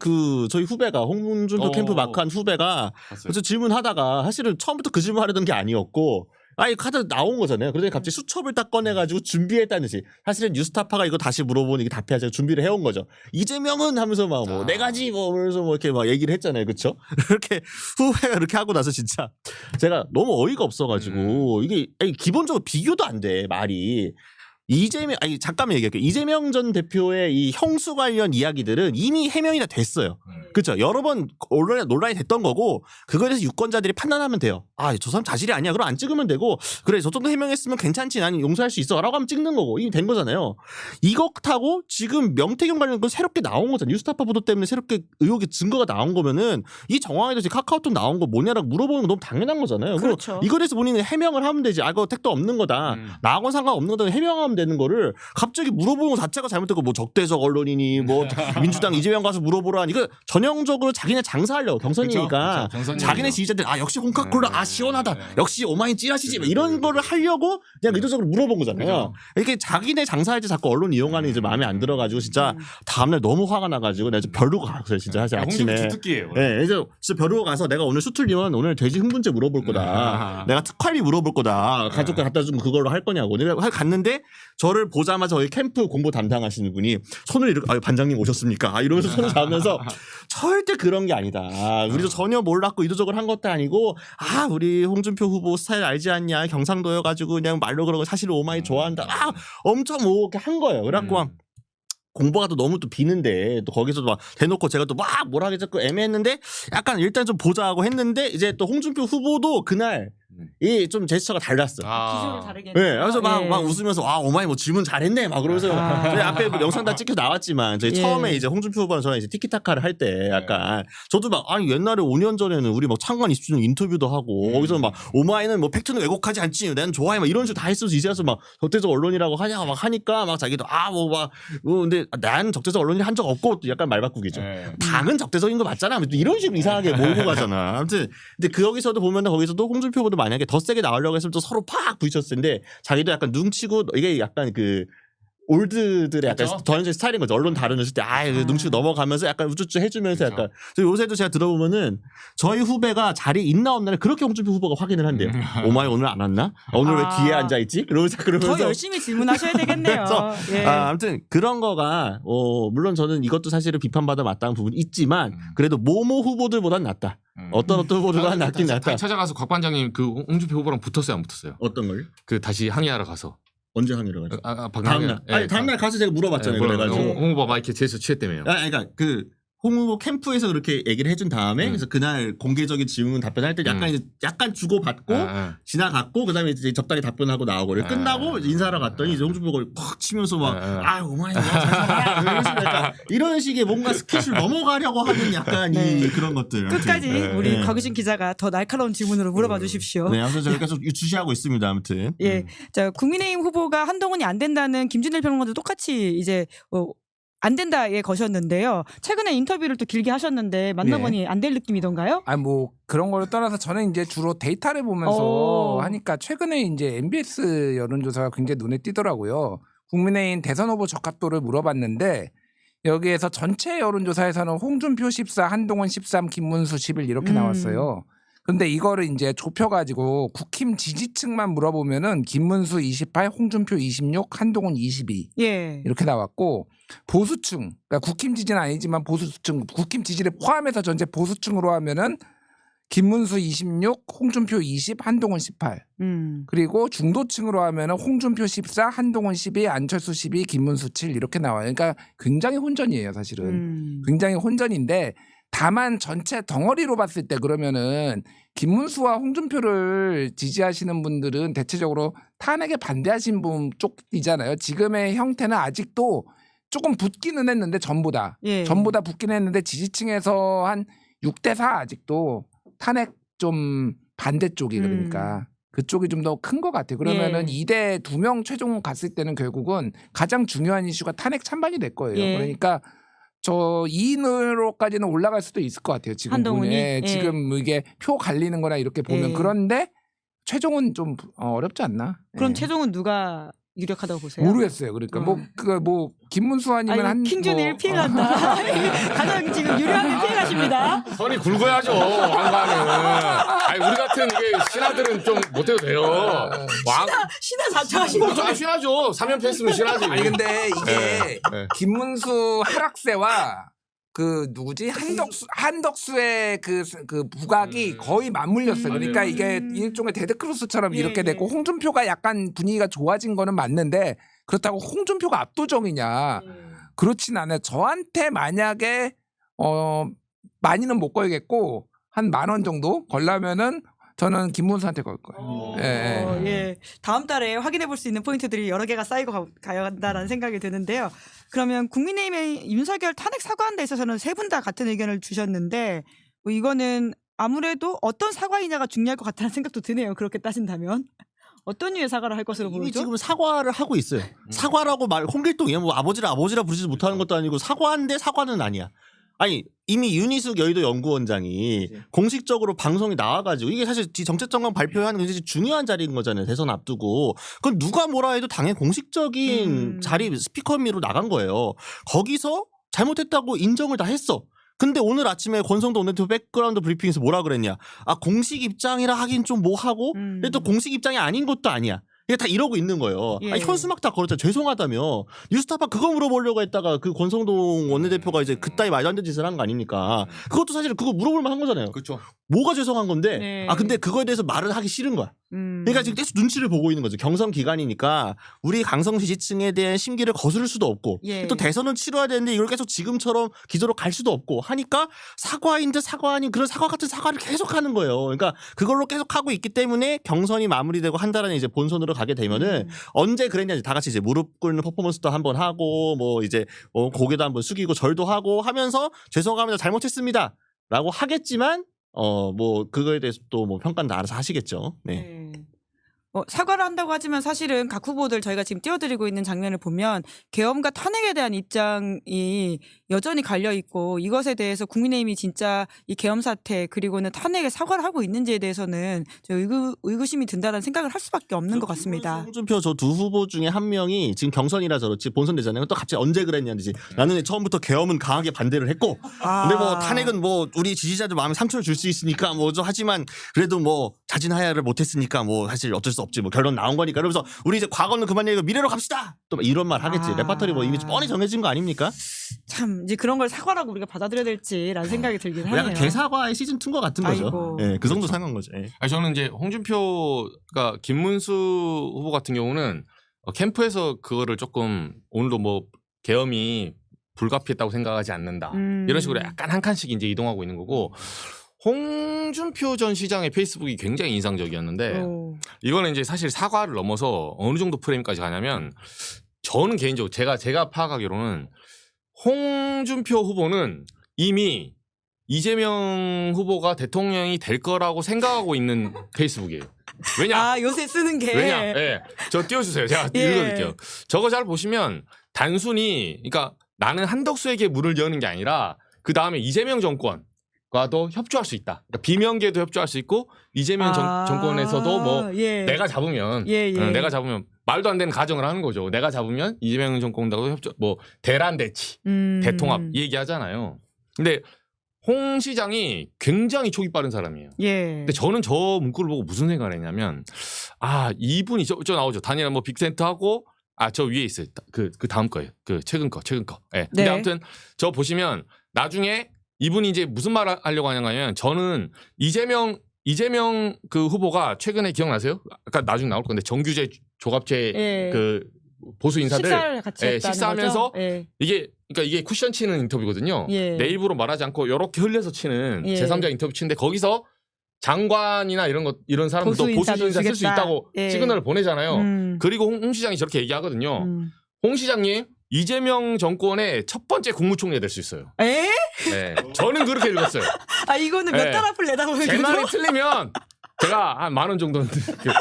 저희 후배가 홍준표 캠프 마크한 후배가 그래서 질문하다가 사실은 처음부터 그 질문하려던 게 아니었고 아니 카드 나온 거잖아요. 그러더니 갑자기 수첩을 딱 꺼내가지고 준비했다는 듯이 사실은 뉴스타파가 이거 다시 물어보니 이게 답해야지 준비를 해온 거죠. 이재명은 하면서 막 뭐 네 가지 뭐 그러면서 뭐 이렇게 막 얘기를 했잖아요, 그렇죠? 이렇게 후배가 이렇게 하고 나서 진짜 제가 너무 어이가 없어가지고 이게 아니, 기본적으로 비교도 안 돼 말이. 잠깐만 얘기할게요. 이재명 전 대표의 이 형수 관련 이야기들은 이미 해명이 다 됐어요. 그렇죠. 여러 번 언론에 논란이 됐던 거고 그거에 대해서 유권자들이 판단하면 돼요. 아, 저 사람 자질이 아니야. 그럼 안 찍으면 되고 그래 저 정도 해명했으면 괜찮지. 난 용서할 수 있어. 라고 하면 찍는 거고 이미 된 거잖아요. 이것하고 지금 명태균 관련 건 새롭게 나온 거잖아요. 뉴스타파 보도 때문에 새롭게 의혹의 증거가 나온 거면은 이 정황에 대해서 카카오톡 나온 거 뭐냐라고 물어보는 거 너무 당연한 거잖아요. 그렇죠. 이거에 대해서 본인은 해명을 하면 되지. 아, 그거 택도 없는 거다. 나하고는 상관없는 거다. 해명하면 되는 거를 갑자기 물어보는 거 자체가 잘못됐고 뭐 적대적 언론이니 뭐 민주당 이재명 가서 물어보라. 이거 전형적으로 자기네 장사하려고 경선이니까 자기네 지지자들 아 역시 홍카콜라 아 시원하다. 역시 오마이 찌라시지 이런 거를 하려고 그냥 의도적으로 물어본 거잖아요. 이렇게 자기네 장사할 때 자꾸 언론 이용하는 이제 마음에 안 들어가지고 진짜 다음날 너무 화가 나가지고 내가 벼르고 갔어요. 진짜 사실 아침에. 주특기예요. 네, 이제 진짜 벼르고 가서 내가 오늘 수틀리면 오늘 돼지 흥분제 물어볼 거다. 내가 특활비 물어볼 거다. 가족들 갖다 주면 그걸로 할 거냐고. 내가 갔는데 저를 보자마자 저희 캠프 공보 담당하시는 분이 손을 이렇게 아, 반장님 오셨습니까? 아, 이러면서 손을 잡으면서 절대 그런 게 아니다. 우리도 전혀 몰랐고 의도적으로 한 것도 아니고 아 우리 홍준표 후보 스타일 알지 않냐 경상도여가지고 그냥 말로 그러고 사실 오마이 좋아한다. 아 엄청 뭐 이렇게 한 거예요. 그래갖고 공보가 또 너무 또 비는데 또 거기서도 막 대놓고 제가 또 막 뭐라 하겠고 애매했는데 약간 일단 좀 보자고 했는데 이제 또 홍준표 후보도 그날 이 좀 제스처가 달랐어. 기조를 다르게. 네, 그래서 막 웃으면서 와 오마이 뭐 질문 잘했네 막 그러면서 저희 앞에 뭐 영상 다 찍혀 나왔지만 저희 처음에 이제 홍준표 후보랑 저랑 이제 티키타카를 할 때 약간 저도 막 아니 옛날에 5년 전에는 우리 막 창간 이슈 인터뷰도 하고 거기서 막 오마이는 뭐 팩트는 왜곡하지 않지 난 좋아해 막 이런 식으로 다 했어서 이제 와서 막 적대적 언론이라고 하냐 막 하니까 막 자기도 아 뭐 막 근데 난 적대적 언론이 한 적 없고 또 약간 말바꾸기죠. 당은 적대적인 거 맞잖아. 이런 식으로 이상하게 몰고 가잖아. 아무튼 근데 거기서도 보면은 거기서도 홍준표 후보도 만약에 더 세게 나오려고 했으면 또 서로 팍 부딪혔을 텐데 자기도 약간 눈치고 이게 약간 그 올드들의 약간 그렇죠? 더현재 스타일인 거죠. 언론 다루는 때 눈치고 넘어가면서 약간 우쭈쭈 해주면서 그렇죠. 약간 요새도 제가 들어보면은 저희 후배가 자리에 있나 없나를 그렇게 홍준표 후보가 확인을 한대요. 오마이 오늘 안 왔나? 오늘 왜 뒤에 앉아있지? 그러면서 더 열심히 질문하셔야 되겠네요. 그래서 예. 아무튼 그런 거가 물론 저는 이것도 사실은 비판받아 마땅한 부분이 있지만 그래도 모모 후보들보단 낫다. 어떤 후보들보다 낫긴 낫다. 찾아가서 곽 반장님 그 홍준표 후보랑 붙었어요, 안 붙었어요? 어떤 걸? 그 다시 항의하러 가서. 언제 항의를 가죠? 다음날. 아니 다음날 가서 제가 물어봤잖아요. 그래가지고 홍 후보 막 이렇게 제스 취했다며요. 그러니까 홍 후보 캠프에서 그렇게 얘기를 해준 다음에 그래서 그날 공개적인 질문 답변할 때 약간 주고받고 지나갔고 그다음에 이제 적당히 답변하고 나오고 끝나고 인사하러 갔더니 이제 홍준표 후보가 팍 치면서 막 아 오마이 이런 식의 뭔가 스킷을 넘어가려고 하는 약간 이 그런 것들 끝까지 우리 곽유신 기자가 더 날카로운 질문으로 물어봐 주십시오. 네, 아무튼 제가 계속 주시하고 있습니다. 아무튼 예, 자 국민의힘 후보가 한동훈이 안 된다는 김준일 평론가도 똑같이 이제 안 된다에 거셨는데요. 최근에 인터뷰를 또 길게 하셨는데 만나보니 안 될 느낌이던가요? 아니 뭐 그런 걸 떠나서 저는 이제 주로 데이터를 보면서 하니까 최근에 이제 MBS 여론조사가 굉장히 눈에 띄더라고요. 국민의힘 대선 후보 적합도를 물어봤는데 여기에서 전체 여론조사에서는 홍준표 14, 한동훈 13, 김문수 11 이렇게 나왔어요. 근데 이거를 이제 좁혀가지고 국힘 지지층만 물어보면은 김문수 28, 홍준표 26, 한동훈 22 이렇게 나왔고 보수층, 그러니까 국힘 지지는 아니지만 보수층, 국힘 지지를 포함해서 전체 보수층으로 하면은 김문수 26, 홍준표 20, 한동훈 18. 그리고 중도층으로 하면은 홍준표 14, 한동훈 12, 안철수 12, 김문수 7 이렇게 나와요. 그러니까 굉장히 혼전이에요, 사실은. 굉장히 혼전인데 다만 전체 덩어리로 봤을 때 그러면은 김문수와 홍준표를 지지하시는 분들은 대체적으로 탄핵에 반대하신 분 쪽이잖아요. 지금의 형태는 아직도 조금 붙기는 했는데 전보다 붙기는 했는데 지지층에서 한 6대4 아직도 탄핵 좀 반대 쪽이 그러니까 그쪽이 좀 더 큰 것 같아요. 그러면은 예. 2대 2명 최종 갔을 때는 결국은 가장 중요한 이슈가 탄핵 찬반이 될 거예요. 예. 그러니까 저 2인으로까지는 올라갈 수도 있을 것 같아요. 지금 한동훈이? 예, 예. 지금 이게 표 갈리는 거나 이렇게 보면 예. 그런데 최종은 좀 어렵지 않나? 그럼 예. 최종은 누가 유력하다고 보세요? 모르겠어요. 그러니까 뭐 김문수 아니면 아니, 한 킹준일 뭐, 피해간다. 가장 지금 유리하게 피해가십니다. 선이 굵어야죠. 안 가면. 아니 우리 같은 이게 신하들은 좀 못해도 돼요. 신화 자처하시는 좀 신하죠. 3연패 했으면 신하지. 아니 근데 이게 네. 김문수 하락세와 그 누구지 한덕수의 그 부각이 거의 맞물렸어요. 그러니까 맞아요. 이게 일종의 데드크로스처럼 예, 이렇게 예. 됐고 홍준표가 약간 분위기가 좋아진 거는 맞는데 그렇다고 홍준표가 압도적이냐 그렇진 않아요. 저한테 만약에 많이는 못 걸겠고 한 10,000원 정도 걸라면은 저는 김문수한테 걸 거예요. 예. 예. 다음 달에 확인해 볼 수 있는 포인트들이 여러 개가 쌓이고 가야 한다라는 생각이 드는데요. 그러면 국민의힘의 윤석열 탄핵 사과한 데 있어서는 세 분 다 같은 의견을 주셨는데 뭐 이거는 아무래도 어떤 사과이냐가 중요할 것 같다는 생각도 드네요. 그렇게 따진다면. 어떤 류의 사과를 할 것으로 이미 보이죠? 지금 사과를 하고 있어요. 사과라고 홍길동이야. 뭐 아버지라 부르지 못하는 것도 아니고 사과인데 사과는 아니야. 아니 이미 윤희숙 여의도 연구원장이 공식적으로 방송에 나와가지고 이게 사실 정책정강 발표하는 굉장히 중요한 자리인 거잖아요. 대선 앞두고. 그건 누가 뭐라 해도 당의 공식적인 자리 스피커미로 나간 거예요. 거기서 잘못했다고 인정을 다 했어. 근데 오늘 아침에 권성도 원내대표 백그라운드 브리핑에서 뭐라 그랬냐. 아 공식 입장이라 하긴 좀 뭐하고 근데 또 공식 입장이 아닌 것도 아니야. 이게 다 이러고 있는 거예요. 예. 아니, 현수막 다 걸었잖아. 죄송하다며. 뉴스타파 그거 물어보려고 했다가 그 권성동 원내대표가 이제 그따위 말도 안 되는 짓을 한 거 아닙니까? 그것도 사실 그거 물어볼 만한 거잖아요. 그렇죠. 뭐가 죄송한 건데 네. 근데 그거에 대해서 말을 하기 싫은 거야. 그러니까 지금 계속 눈치를 보고 있는 거죠. 경선 기간이니까 우리 강성 지지층에 대한 심기를 거스를 수도 없고 예. 또 대선을 치러야 되는데 이걸 계속 지금처럼 기조로 갈 수도 없고 하니까 사과인데 사과 아닌 그런 사과 같은 사과를 계속 하는 거예요. 그러니까 그걸로 계속 하고 있기 때문에 경선이 마무리되고 한 달 안에 이제 본선으로 가게 되면은 언제 그랬냐 다 같이 이제 무릎 꿇는 퍼포먼스도 한번 하고 뭐 이제 고개도 한번 숙이고 절도 하고 하면서 죄송합니다 잘못했습니다라고 하겠지만 뭐 그거에 대해서 또 뭐 평가는 알아서 하시겠죠. 네. 네. 사과를 한다고 하지만 사실은 각 후보들 저희가 지금 띄워드리고 있는 장면을 보면 계엄과 탄핵에 대한 입장이 여전히 갈려 있고 이것에 대해서 국민의힘이 진짜 이 계엄 사태 그리고는 탄핵에 사과를 하고 있는지에 대해서는 의구심이 든다는 생각을 할 수밖에 없는 것 같습니다. 홍준표 저 두 후보 중에 한 명이 지금 경선이라 저렇지 본선 되잖아요. 또 갑자기 언제 그랬냐는지 나는 처음부터 계엄은 강하게 반대를 했고 근데 뭐 탄핵은 뭐 우리 지지자들 마음에 상처를 줄 수 있으니까 뭐죠 하지만 그래도 뭐 자진하야를 못했으니까 뭐 사실 어쩔 수 없지 뭐 결론 나온 거니까 그러면서 우리 이제 과거는 그만 얘기하고 미래로 갑시다 또 이런 말 하겠지. 레파토리 뭐 이미 뻔히 정해진 거 아닙니까? 참 이제 그런 걸 사과라고 우리가 받아들여야 될지라는 생각이 들긴 하네요. 약간 개사과의 시즌 2인 것 같은 거죠. 아이고. 예, 그 정도 상한 거죠. 예. 아니, 저는 이제 홍준표가 김문수 후보 같은 경우는 캠프에서 그거를 조금 오늘도 뭐 계엄이 불가피했다고 생각하지 않는다. 이런 식으로 약간 한 칸씩 이제 이동하고 있는 거고 홍준표 전 시장의 페이스북이 굉장히 인상적이었는데 이거는 이제 사실 사과를 넘어서 어느 정도 프레임까지 가냐면 저는 개인적으로 제가 파악하기로는 홍준표 후보는 이미 이재명 후보가 대통령이 될 거라고 생각하고 있는 페이스북이에요. 왜냐? 요새 쓰는 게 왜냐? 예. 저 띄워주세요. 제가 예. 읽어드릴게요. 저거 잘 보시면 단순히 그러니까 나는 한덕수에게 문을 여는 게 아니라 그 다음에 이재명 정권과도 협조할 수 있다. 그러니까 비명계도 협조할 수 있고 이재명 정권에서도 뭐 예. 내가 잡으면 내가 잡으면 말도 안 되는 가정을 하는 거죠. 내가 잡으면 이재명 정권하고 협조 뭐 대란 대치, 대통합 이 얘기하잖아요. 근데 홍 시장이 굉장히 촉이 빠른 사람이에요. 예. 근데 저는 저 문구를 보고 무슨 생각을 했냐면 이분이 저 나오죠. 단일화 뭐 빅센터 하고 저 위에 있어요. 그 다음 거예요. 그 최근 거. 예. 근데 네. 아무튼 저 보시면 나중에 이분이 이제 무슨 말 하려고 하냐면 저는 이재명 그 후보가 최근에 기억나세요? 아까 나중에 나올 건데 정규제 조갑제 예. 그 보수 인사들 식사를 같이 했다는 식사하면서 거죠? 예. 이게 쿠션 치는 인터뷰거든요. 예. 내 입으로 말하지 않고 이렇게 흘려서 치는 예. 제3자 인터뷰 치는데 거기서 장관이나 이런 사람들도 보수 보수 인사도 인사 쓸 수 주겠다. 있다고 예. 시그널을 보내잖아요. 그리고 홍 시장이 저렇게 얘기하거든요. 홍 시장님 이재명 정권의 첫 번째 국무총리가 될 수 있어요. 에? 네, 저는 그렇게 읽었어요. 이거는 몇 네. 달 앞을 내다보는 제 거죠? 말이 틀리면 제가 한 10,000원 정도는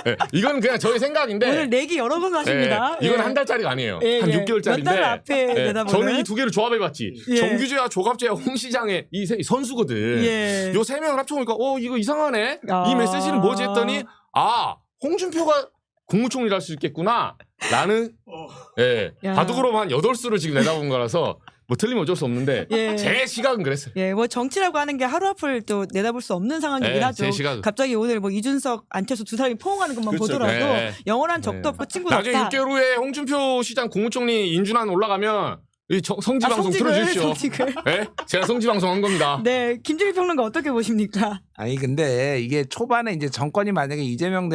예. 이건 그냥 저희 생각인데 오늘 내기 여러 번 하십니다. 예. 이건 예. 한 달짜리가 아니에요. 예, 한 예. 6개월짜리인데. 몇 달 앞에 내다보는. 저는 이 두 개를 조합해봤지. 예. 정규제와 조갑제와 홍시장의 이 선수거든. 예. 요 세 명을 합쳐보니까 이거 이상하네. 아. 이 메시지는 뭐지 했더니 홍준표가 국무총리를 할 수 있겠구나. 라는 예. 야. 바둑으로 한 8수를 지금 내다본 거라서 뭐 틀리면 어쩔 수 없는데 예. 제 시각은 그랬어요. 예, 뭐 정치라고 하는 게 하루 앞을 또 내다볼 수 없는 상황이긴 예, 하죠. 제 시각은. 갑자기 오늘 뭐 이준석, 안철수 두 사람이 포옹하는 것만 그렇죠. 보더라도 예. 영원한 적도 예. 없고 친구도 나중에 없다. 6개월 후에 홍준표 시장 국무총리 인준안 올라가면 이 성지방송 틀어주십시오. 성직을. 예? 제가 성지방송 한 겁니다. 네, 김준일 평론가 어떻게 보십니까? 아니 근데 이게 초반에 이제 정권이 만약에 이재명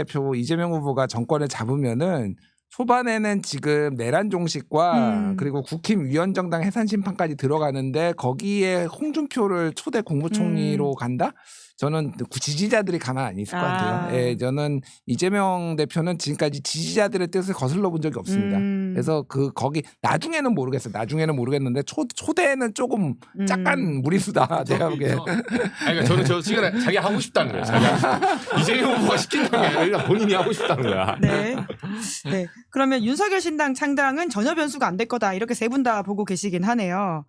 후보가 정권을 잡으면은 초반에는 지금 내란 종식과 그리고 국힘 위원정당 해산 심판까지 들어가는데 거기에 홍준표를 초대 국무총리로 간다? 저는 지지자들이 가만 안 있을 것 같아요. 예, 저는 이재명 대표는 지금까지 지지자들의 뜻을 거슬러 본 적이 없습니다. 그래서 거기 나중에는 모르겠어요. 나중에는 모르겠는데 초대는 조금 약간 무리수다. 내가 보기에. 그러니까 저는 저 시간에 자기 하고 싶다는 거예요. 자기 하고 싶다. 이재명 후보가 시킨다는 게 아니라 본인이 하고 싶다는 거야. 네. 네. 그러면 윤석열 신당 창당은 전혀 변수가 안 될 거다. 이렇게 세 분 다 보고 계시긴 하네요.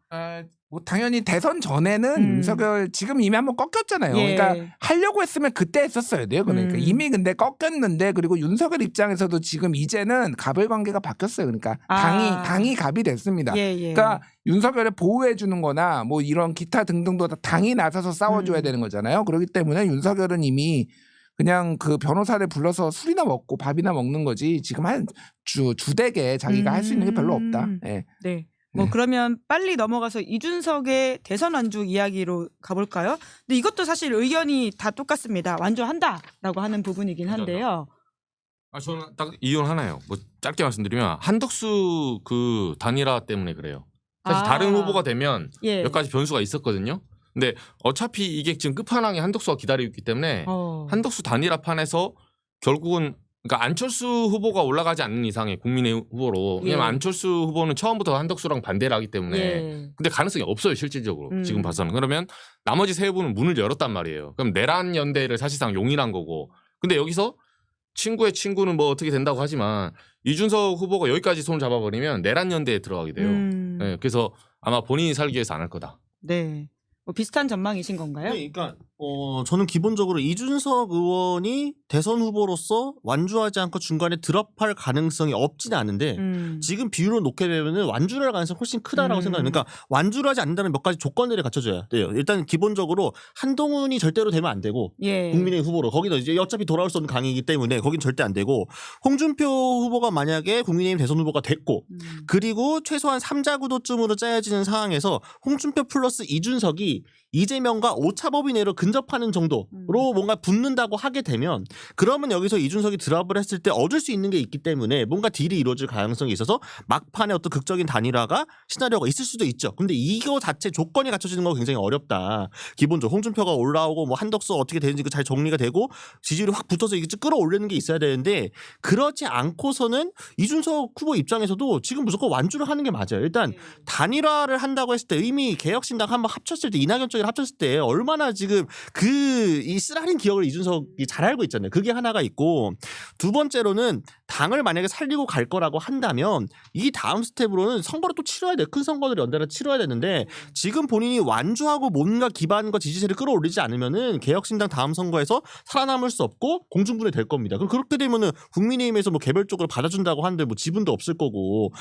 뭐 당연히 대선 전에는 윤석열 지금 이미 한번 꺾였잖아요. 예. 그러니까 하려고 했으면 그때 했었어야 돼요. 그러니까 이미 근데 꺾였는데 그리고 윤석열 입장에서도 지금 이제는 갑을 관계가 바뀌었어요. 그러니까 당이 갑이 됐습니다. 예, 예. 그러니까 윤석열을 보호해 주는 거나 뭐 이런 기타 등등도 다 당이 나서서 싸워줘야 되는 거잖아요. 그렇기 때문에 윤석열은 이미 그냥 그 변호사를 불러서 술이나 먹고 밥이나 먹는 거지 지금 한 주되게 자기가 할 수 있는 게 별로 없다. 예. 네. 뭐 그러면 빨리 넘어가서 이준석의 대선 완주 이야기로 가볼까요? 근데 이것도 사실 의견이 다 똑같습니다. 완주한다라고 하는 부분이긴 한데요. 저는 딱 이유는 하나예요. 뭐 짧게 말씀드리면 한덕수 그 단일화 때문에 그래요. 사실 다른 후보가 되면 예. 몇 가지 변수가 있었거든요. 근데 어차피 이게 지금 끝판왕에 한덕수가 기다리고 있기 때문에 한덕수 단일화판에서 결국은 그러니까 안철수 후보가 올라가지 않는 이상의 국민의 후보로 왜냐면 예. 안철수 후보는 처음부터 한덕수랑 반대를 하기 때문에 예. 근데 가능성이 없어요 실질적으로 지금 봐서는. 그러면 나머지 세 분은 문을 열었단 말이에요. 그럼 내란 연대를 사실상 용인한 거고 근데 여기서 친구의 친구는 뭐 어떻게 된다고 하지만 이준석 후보가 여기까지 손을 잡아버리면 내란 연대에 들어가게 돼요. 네, 그래서 아마 본인이 살기 위해서 안 할 거다. 네. 뭐 비슷한 전망이신 건가요? 네, 그러니까 저는 기본적으로 이준석 의원이 대선 후보로서 완주하지 않고 중간에 드랍할 가능성이 없지는 않은데 지금 비율을 놓게 되면은 완주를 할 가능성이 훨씬 크다라고 생각합니다. 그러니까 완주를 하지 않는다는 몇 가지 조건들이 갖춰져야 돼요. 일단 기본적으로 한동훈이 절대로 되면 안 되고 예. 국민의 후보로 거기는 이제 어차피 돌아올 수 없는 강이기 때문에 거긴 절대 안 되고 홍준표 후보가 만약에 국민의힘 대선 후보가 됐고 그리고 최소한 3자 구도쯤으로 짜여지는 상황에서 홍준표 플러스 이준석이 이재명과 오차범위 내로 근접하는 정도로 뭔가 붙는다고 하게 되면 그러면 여기서 이준석이 드랍을 했을 때 얻을 수 있는 게 있기 때문에 뭔가 딜이 이루어질 가능성이 있어서 막판에 어떤 극적인 단일화가 시나리오가 있을 수도 있죠. 근데 이거 자체 조건이 갖춰지는 건 굉장히 어렵다. 기본적으로 홍준표가 올라오고 뭐 한덕수 어떻게 되는지 잘 정리가 되고 지지율이 확 붙어서 이게 끌어올리는 게 있어야 되는데 그렇지 않고서는 이준석 후보 입장에서도 지금 무조건 완주를 하는 게 맞아요. 일단 단일화를 한다고 했을 때 이미 개혁신당 한번 합쳤을 때 이낙연 쪽에 합쳤을 때 얼마나 지금 이 쓰라린 기억을 이준석이 잘 알고 있잖아요. 그게 하나가 있고 두 번째로는 당을 만약에 살리고 갈 거라고 한다면 이 다음 스텝으로는 선거를 또 치러야 돼. 큰 선거들을 연달아 치러야 되는데 지금 본인이 완주하고 뭔가 기반과 지지세를 끌어올리지 않으면은 개혁신당 다음 선거에서 살아남을 수 없고 공중분해 될 겁니다. 그럼 그렇게 되면은 국민의힘에서 뭐 개별적으로 받아준다고 하는데 뭐 지분도 없을 거고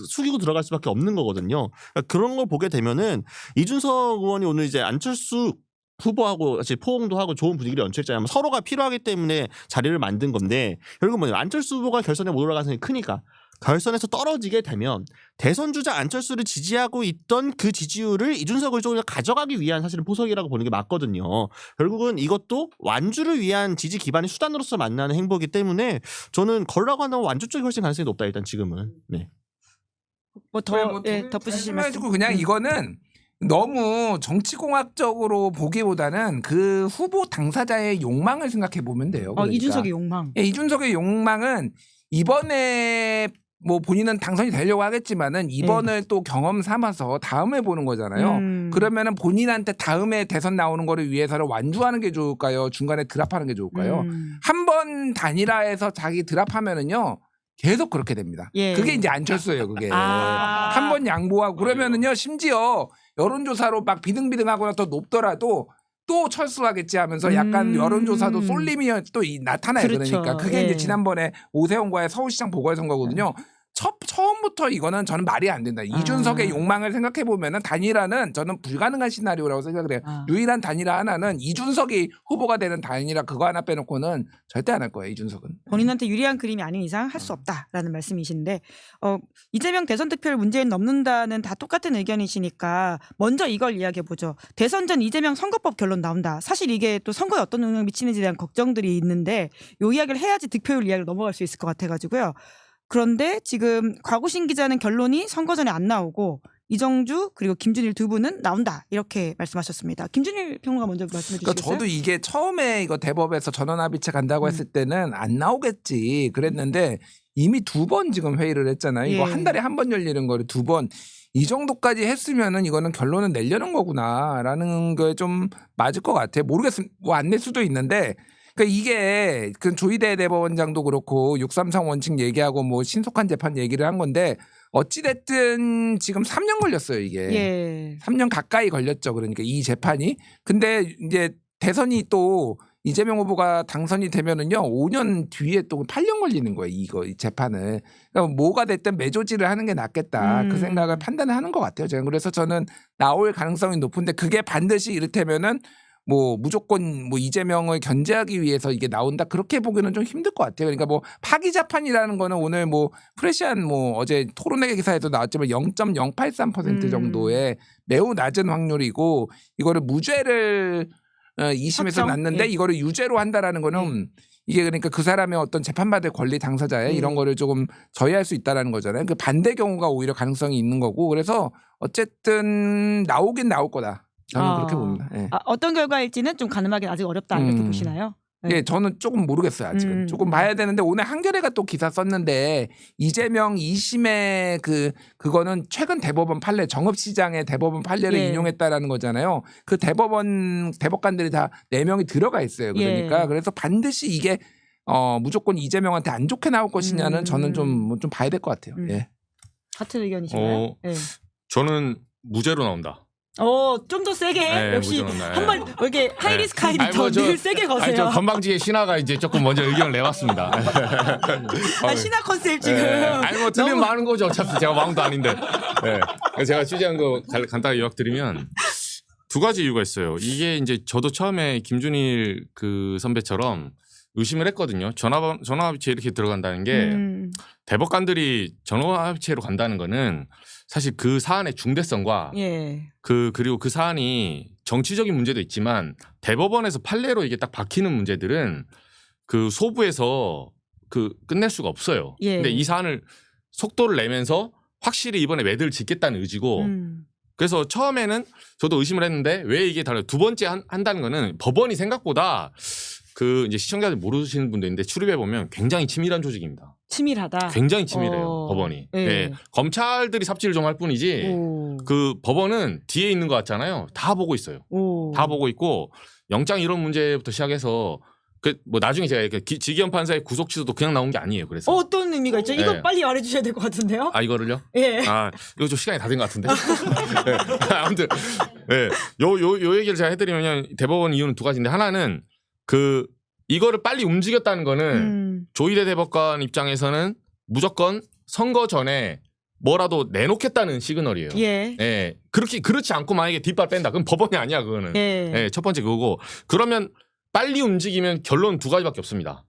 숙이고 들어갈 수밖에 없는 거거든요. 그러니까 그런 걸 보게 되면은 이준석 의원이 오늘 이제 안철수 후보하고 사실 포옹도 하고 좋은 분위기를 연출했잖아요. 서로가 필요하기 때문에 자리를 만든 건데 결국은 뭐냐면 안철수 후보가 결선에 못 올라갈 가능성이 크니까 결선에서 떨어지게 되면 대선 주자 안철수를 지지하고 있던 그 지지율을 이준석을 쪽으로 가져가기 위한 사실은 포석이라고 보는 게 맞거든요. 결국은 이것도 완주를 위한 지지 기반의 수단으로서 만나는 행보이기 때문에 저는 걸라고 한다면 완주 쪽이 훨씬 가능성이 높다 일단 지금은. 네. 뭐 더 덧붙이실 말씀. 그냥 이거는 너무 정치공학적으로 보기보다는 그 후보 당사자의 욕망을 생각해 보면 돼요. 그러니까. 이준석의 욕망. 예, 이준석의 욕망은 이번에 뭐 본인은 당선이 되려고 하겠지만은 이번을 또 경험 삼아서 다음에 보는 거잖아요. 그러면은 본인한테 다음에 대선 나오는 거를 위해서는 완주하는 게 좋을까요? 중간에 드랍하는 게 좋을까요? 한 번 단일화해서 자기 드랍하면은요. 계속 그렇게 됩니다. 예. 그게 이제 안철수예요. 그게 아. 한 번 양보하고 그러면은요. 심지어 여론조사로 막 비등비등하거나 더 높더라도 또 철수하겠지 하면서 약간 여론조사도 쏠림이 또 나타나요. 그렇죠. 그러니까 그게 예. 이제 지난번에 오세훈과의 서울시장 보궐선거거든요. 처음부터 이거는 저는 말이 안 된다. 이준석의 욕망을 생각해 보면은 단일화는 저는 불가능한 시나리오라고 생각을 해요. 유일한 단일화 하나는 이준석이 후보가 되는 단일화 그거 하나 빼놓고는 절대 안 할 거예요. 이준석은. 본인한테 유리한 그림이 아닌 이상 할 수 없다라는 말씀이신데 이재명 대선 득표율 문재인 넘는다는 다 똑같은 의견이시니까 먼저 이걸 이야기해 보죠. 대선 전 이재명 선거법 결론 나온다. 사실 이게 또 선거에 어떤 영향을 미치는지에 대한 걱정들이 있는데 이 이야기를 해야지 득표율 이야기를 넘어갈 수 있을 것 같아가지고요. 그런데 지금 곽우신 기자는 결론이 선거 전에 안 나오고 이정주 그리고 김준일 두 분은 나온다 이렇게 말씀하셨습니다. 김준일 평론가 먼저 말씀해 주시겠어요? 그러니까 저도 이게 처음에 이거 대법에서 전원합의체 간다고 했을 때는 안 나오겠지 그랬는데 이미 2번 지금 회의를 했잖아요. 이거 예. 한 달에 한 번 열리는 거를 2번 이 정도까지 했으면은 이거는 결론은 내려는 거구나라는 게 좀 맞을 것 같아요. 모르겠습니다. 뭐 안 낼 수도 있는데. 그러니까 이게 그 조희대 대법원장도 그렇고 633 원칙 얘기하고 뭐 신속한 재판 얘기를 한 건데 어찌됐든 지금 3년 걸렸어요 이게. 예. 3년 가까이 걸렸죠. 그러니까 이 재판이. 근데 이제 대선이 또 이재명 후보가 당선이 되면은요 5년 뒤에 또 8년 걸리는 거예요 이 재판을. 그러니까 뭐가 됐든 매조지를 하는 게 낫겠다 그 생각을 판단하는 것 같아요. 제가 그래서 저는 나올 가능성이 높은데 그게 반드시 이를테면은 뭐 무조건 뭐 이재명을 견제하기 위해서 이게 나온다 그렇게 보기는 좀 힘들 것 같아요. 그러니까 뭐 파기 재판이라는 거는 오늘 뭐 프레시안 뭐 어제 토론회 기사에도 나왔지만 0.083% 정도의 매우 낮은 확률이고 이거를 무죄를 2심에서 확정? 났는데 예. 이거를 유죄로 한다라는 거는 이게 그러니까 그 사람의 어떤 재판받을 권리 당사자의 이런 거를 조금 저해할 수 있다라는 거잖아요. 그 반대 경우가 오히려 가능성이 있는 거고 그래서 어쨌든 나오긴 나올 거다. 저는 그렇게 봅니다. 예. 어떤 결과일지는 좀 가늠하기 아직 어렵다 이렇게 보시나요? 네. 예, 저는 조금 모르겠어요. 아직은 조금 봐야 되는데 오늘 한겨레가 또 기사 썼는데 이재명 2심의 그거는 최근 대법원 판례 정읍시장의 대법원 판례를 예. 인용했다라는 거잖아요. 그 대법관들이 다 4명이 들어가 있어요. 그러니까 예. 그래서 반드시 이게 무조건 이재명한테 안 좋게 나올 것이냐는 저는 좀 봐야 될 것 같아요. 예. 같은 의견이신가요? 네. 저는 무죄로 나온다. 좀 더 세게 네, 역시 무죄로 나와요. 한번 이렇게 하이리스크 아니, 하이리터 뭐 저- 늘 세게 거세요. 아니, 저 건방지게 신하가 이제 조금 먼저 의견을 내왔습니다. 신화 컨셉 지금. 아니 뭐 틀린 너무- 많은 거죠. 어차피 제가 왕도 아닌데. 네. 그래서 제가 취재한 거 간단하게 요약드리면 두 가지 이유가 있어요. 이게 이제 저도 처음에 김준일 그 선배처럼 의심을 했거든요. 전화합의체 이렇게 들어간다는 게 대법관들이 전화합의체로 간다는 거는 사실 그 사안의 중대성과 예. 그리고 그 사안이 정치적인 문제도 있지만 대법원에서 판례로 이게 딱 박히는 문제들은 그 소부에서 끝낼 수가 없어요. 예. 근데 이 사안을 속도를 내면서 확실히 이번에 매듭을 짓겠다는 의지고 그래서 처음에는 저도 의심을 했는데 왜 이게 달라요? 두 번째 한다는 거는 법원이 생각보다 이제 시청자들 모르시는 분도 있는데 출입해 보면 굉장히 치밀한 조직입니다. 치밀하다. 굉장히 치밀해요. 법원이. 예. 예. 검찰들이 삽질을 좀 할 뿐이지 오. 그 법원은 뒤에 있는 것 같잖아요. 다 보고 있어요. 오. 다 보고 있고 영장 이런 문제부터 시작해서 뭐 나중에 제가 지기현 판사의 구속 취소도 그냥 나온 게 아니에요. 그래서 어떤 의미가 있죠? 이거 예. 빨리 말해주셔야 될 것 같은데요. 이거를요? 예. 이거 좀 시간이 다 된 것 같은데. 네. 아무튼 요 얘기를 제가 해드리면 대법원 이유는 두 가지인데 하나는 이거를 빨리 움직였다는 거는 조희대 대법관 입장에서는 무조건 선거 전에 뭐라도 내놓겠다는 시그널이에요. 예. 예. 그렇지 않고 만약에 뒷발 뺀다. 그럼 법원이 아니야, 그거는. 예. 예, 첫 번째 그거고. 그러면 빨리 움직이면 결론 두 가지밖에 없습니다.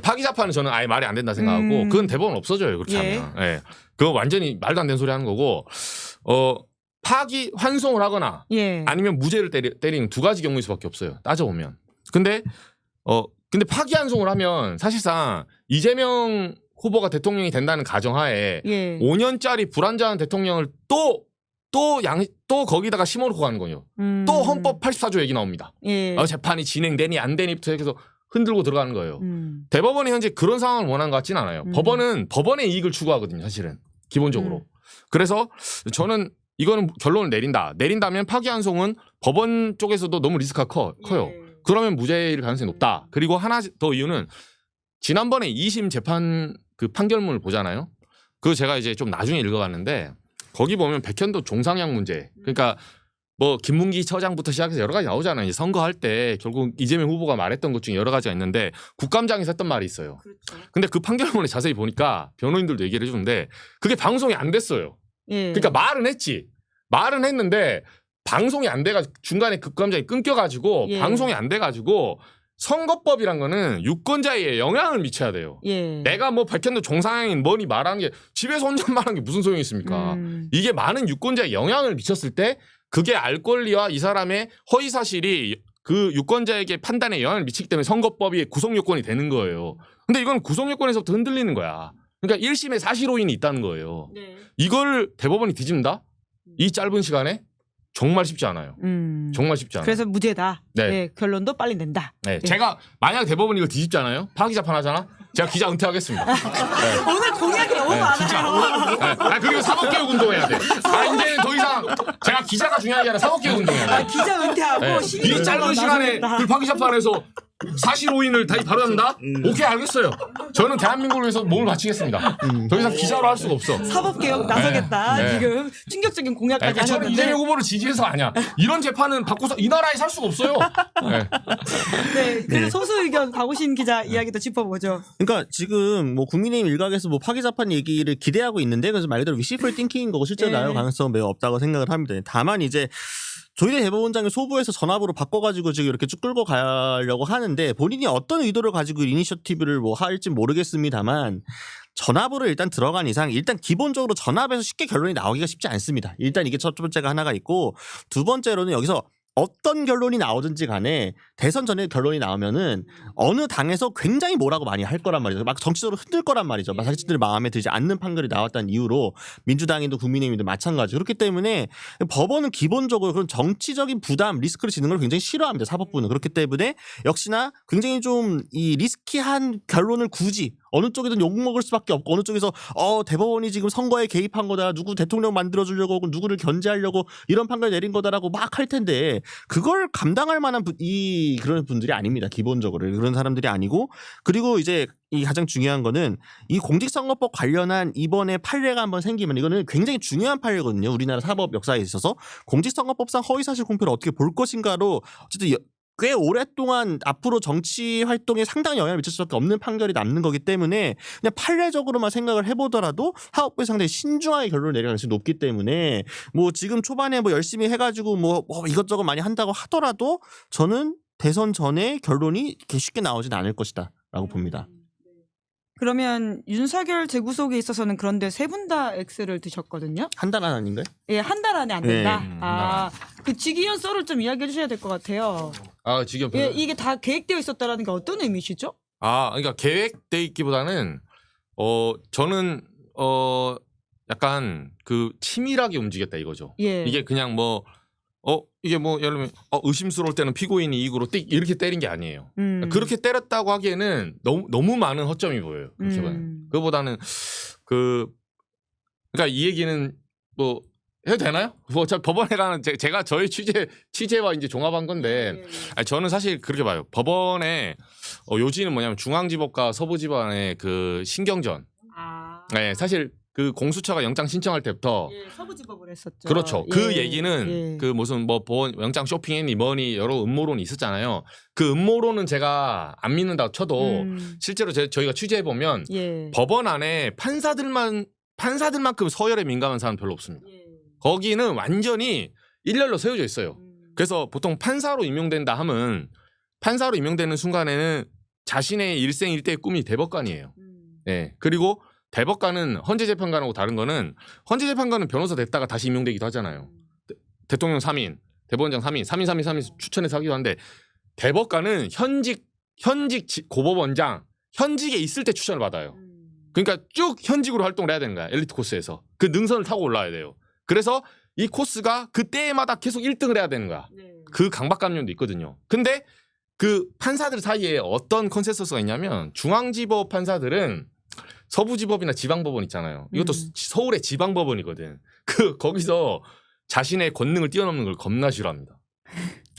파기 재판은 저는 아예 말이 안 된다 생각하고 그건 대법원 없어져요. 그렇게 예. 하면. 예. 그거 완전히 말도 안 되는 소리 하는 거고. 파기 환송을 하거나 예. 아니면 무죄를 때리는 두 가지 경우일 수밖에 없어요. 따져보면. 근데 파기 환송을 하면 사실상 이재명 후보가 대통령이 된다는 가정하에 예. 5년짜리 불안정한 대통령을 또 거기다가 심어놓고 가는 거예요. 또 헌법 84조 얘기 나옵니다. 예. 재판이 진행되니 안 되니부터 해서 흔들고 들어가는 거예요. 대법원이 현재 그런 상황을 원하는 것 같지는 않아요. 법원은 법원의 이익을 추구하거든요, 사실은 기본적으로. 그래서 저는 이거는 결론을 내린다면 파기환송은 법원 쪽에서도 너무 리스크가 커요. 그러면 무죄일 가능성이 높다. 그리고 하나 더 이유는 지난번에 2심 재판 그 판결문을 보잖아요. 그거 제가 이제 좀 나중에 읽어봤는데 거기 보면 백현도 종상향 문제. 그러니까 뭐 김문기 처장부터 시작해서 여러 가지 나오잖아요. 이제 선거할 때 결국 이재명 후보가 말했던 것 중에 여러 가지가 있는데 국감장에서 했던 말이 있어요. 근데 그 판결문을 자세히 보니까 변호인들도 얘기를 해주는데 그게 방송이 안 됐어요. 그러니까 말은 했는데 방송이 안 돼가 중간에 국감장이 끊겨가지고 방송이 안 돼가지고 선거법이란 거는 유권자에 영향을 미쳐야 돼요. 내가 뭐 백현도 종상향인 뭐니 말하는 게 집에서 혼자 말하는 게 무슨 소용이 있습니까? 이게 많은 유권자에 영향을 미쳤을 때 그게 알 권리와 이 사람의 허위 사실이 그 유권자에게 판단에 영향을 미치기 때문에 선거법이 구성 요건이 되는 거예요. 근데 이건 구성 요건에서부터 흔들리는 거야. 그러니까 1심에 사실오인이 있다는 거예요. 이걸 대법원이 뒤집는다? 이 짧은 시간에? 정말 쉽지 않아요. 정말 쉽지 않아요. 그래서 무죄다. 네. 결론도 빨리 낸다. 네. 제가 만약 대법원이 이걸 뒤집잖아요. 파기재판 하잖아. 제가 기자 은퇴하겠습니다. 네. 오늘 공약이 너무 많아요. 네. 그리고 사법개혁 운동해야 돼. 이제는 더 이상 제가 기자가 중요한 게 아니라 사법개혁 운동해야 돼. 기자 은퇴하고 네. 이 짧은 시간에 그 파기재판에서 사실오인을 다시 바로잡는다? 오케이 알겠어요. 저는 대한민국을 위해서 몸을 바치겠습니다. 더 이상 기자로 할 수가 없어. 사법개혁 나서겠다. 네. 지금 충격적인 공약까지 저는 하셨는데. 이재명 후보를 지지해서 아니야. 이런 재판은 받고서 이 나라에 살 수가 없어요. 네. 네. 그리고 소수 의견 박우신 기자 이야기도 짚어보죠. 그러니까 지금 뭐 국민의힘 일각에서 뭐 파기자판 얘기를 기대하고 있는데 그래서 말 그대로 위시풀 띵킹인 거고 실제로 나올 가능성은 매우 없다고 생각을 합니다. 다만 이제 조희대 대법원장이 소부에서 전압으로 바꿔가지고 지금 이렇게 쭉 끌고 가려고 하는데 본인이 어떤 의도를 가지고 이니셔티브를 뭐 할지 모르겠습니다만 전압으로 일단 들어간 이상 일단 기본적으로 전압에서 쉽게 결론이 나오기가 쉽지 않습니다. 일단 이게 첫 번째가 하나가 있고 두 번째로는 여기서 어떤 결론이 나오든지 간에 대선 전에 결론이 나오면은 어느 당에서 굉장히 뭐라고 많이 할 거란 말이죠. 막 정치적으로 흔들 거란 말이죠. 막 자신들 마음에 들지 않는 판결이 나왔다는 이유로 민주당이든 국민의힘이든 마찬가지. 그렇기 때문에 법원은 기본적으로 그런 정치적인 부담, 리스크를 지는 걸 굉장히 싫어합니다. 사법부는. 그렇기 때문에 역시나 굉장히 좀 이 리스키한 결론을 굳이 어느 쪽이든 욕먹을 수밖에 없고 어느 쪽에서 대법원이 지금 선거에 개입한 거다. 누구 대통령 만들어주려고 혹은 누구를 견제하려고 이런 판결 내린 거다라고 막 할 텐데 그걸 감당할 만한 그런 분들이 아닙니다. 기본적으로. 그런 사람들이 아니고 그리고 이제 이 가장 중요한 거는 이 공직선거법 관련한 이번에 판례가 한번 생기면 이거는 굉장히 중요한 판례거든요. 우리나라 사법 역사에 있어서 공직선거법상 허위사실 공표를 어떻게 볼 것인가로 어쨌든 꽤 오랫동안 앞으로 정치 활동에 상당히 영향을 미칠 수밖에 없는 판결이 남는 거기 때문에 그냥 판례적으로만 생각을 해보더라도 사법부에 상당히 신중하게 결론을 내릴 가능성이 높기 때문에 뭐 지금 초반에 뭐 열심히 해가지고 뭐 이것저것 많이 한다고 하더라도 저는 대선 전에 결론이 이렇게 쉽게 나오진 않을 것이다라고 봅니다. 그러면 윤석열 재구속에 있어서는 그런데 세 분 다 X를 드셨거든요. 한 달 안 아닌가요? 예, 한 달 안에 안 된다. 네, 그 직위원 썰을 좀 이야기해 주셔야 될 것 같아요. 지금 예, 이게 다 계획되어 있었다라는 게 어떤 의미시죠? 그러니까 계획돼 있기보다는 저는 약간 그 치밀하게 움직였다 이거죠. 예. 이게 그냥 이게 뭐 예를 들면 의심스러울 때는 피고인이 이익으로 띡 이렇게 때린 게 아니에요. 그렇게 때렸다고 하기에는 너무 많은 허점이 보여요. 그렇게 봐요. 그거보다는 그러니까 이 얘기는 뭐 해도 되나요? 뭐 법원에 가는 제가 저희 취재와 이제 종합한 건데 저는 사실 그렇게 봐요. 법원의 요지는 뭐냐면 중앙지법과 서부지법의 그 신경전. 네, 사실 그 공수처가 영장 신청할 때부터 서부지법을 했었죠. 그렇죠. 그 얘기는 그 무슨 뭐 영장 쇼핑했니 뭐니 여러 음모론이 있었잖아요. 그 음모론은 제가 안 믿는다고 쳐도 실제로 저희가 취재해 보면 법원 안에 판사들만큼 서열에 민감한 사람 별로 없습니다. 거기는 완전히 일렬로 세워져 있어요. 그래서 보통 판사로 임용된다 하면 판사로 임용되는 순간에는 자신의 일생일대의 꿈이 대법관이에요. 네. 그리고 대법관은 헌재재판관하고 다른 거는 헌재재판관은 변호사 됐다가 다시 임용되기도 하잖아요. 대통령 3인, 대법원장 3인, 3인 추천해서 하기도 하는데 대법관은 현직 고법원장 현직에 있을 때 추천을 받아요. 그러니까 쭉 현직으로 활동을 해야 되는 거야. 엘리트 코스에서. 그 능선을 타고 올라와야 돼요. 그래서 이 코스가 그때마다 계속 1등을 해야 되는 거야. 그 강박관념도 있거든요. 근데 그 판사들 사이에 어떤 컨센서스가 있냐면 중앙지법 판사들은 서부지법이나 지방법원 있잖아요. 이것도 서울의 지방법원이거든. 거기서 자신의 권능을 뛰어넘는 걸 겁나 싫어합니다.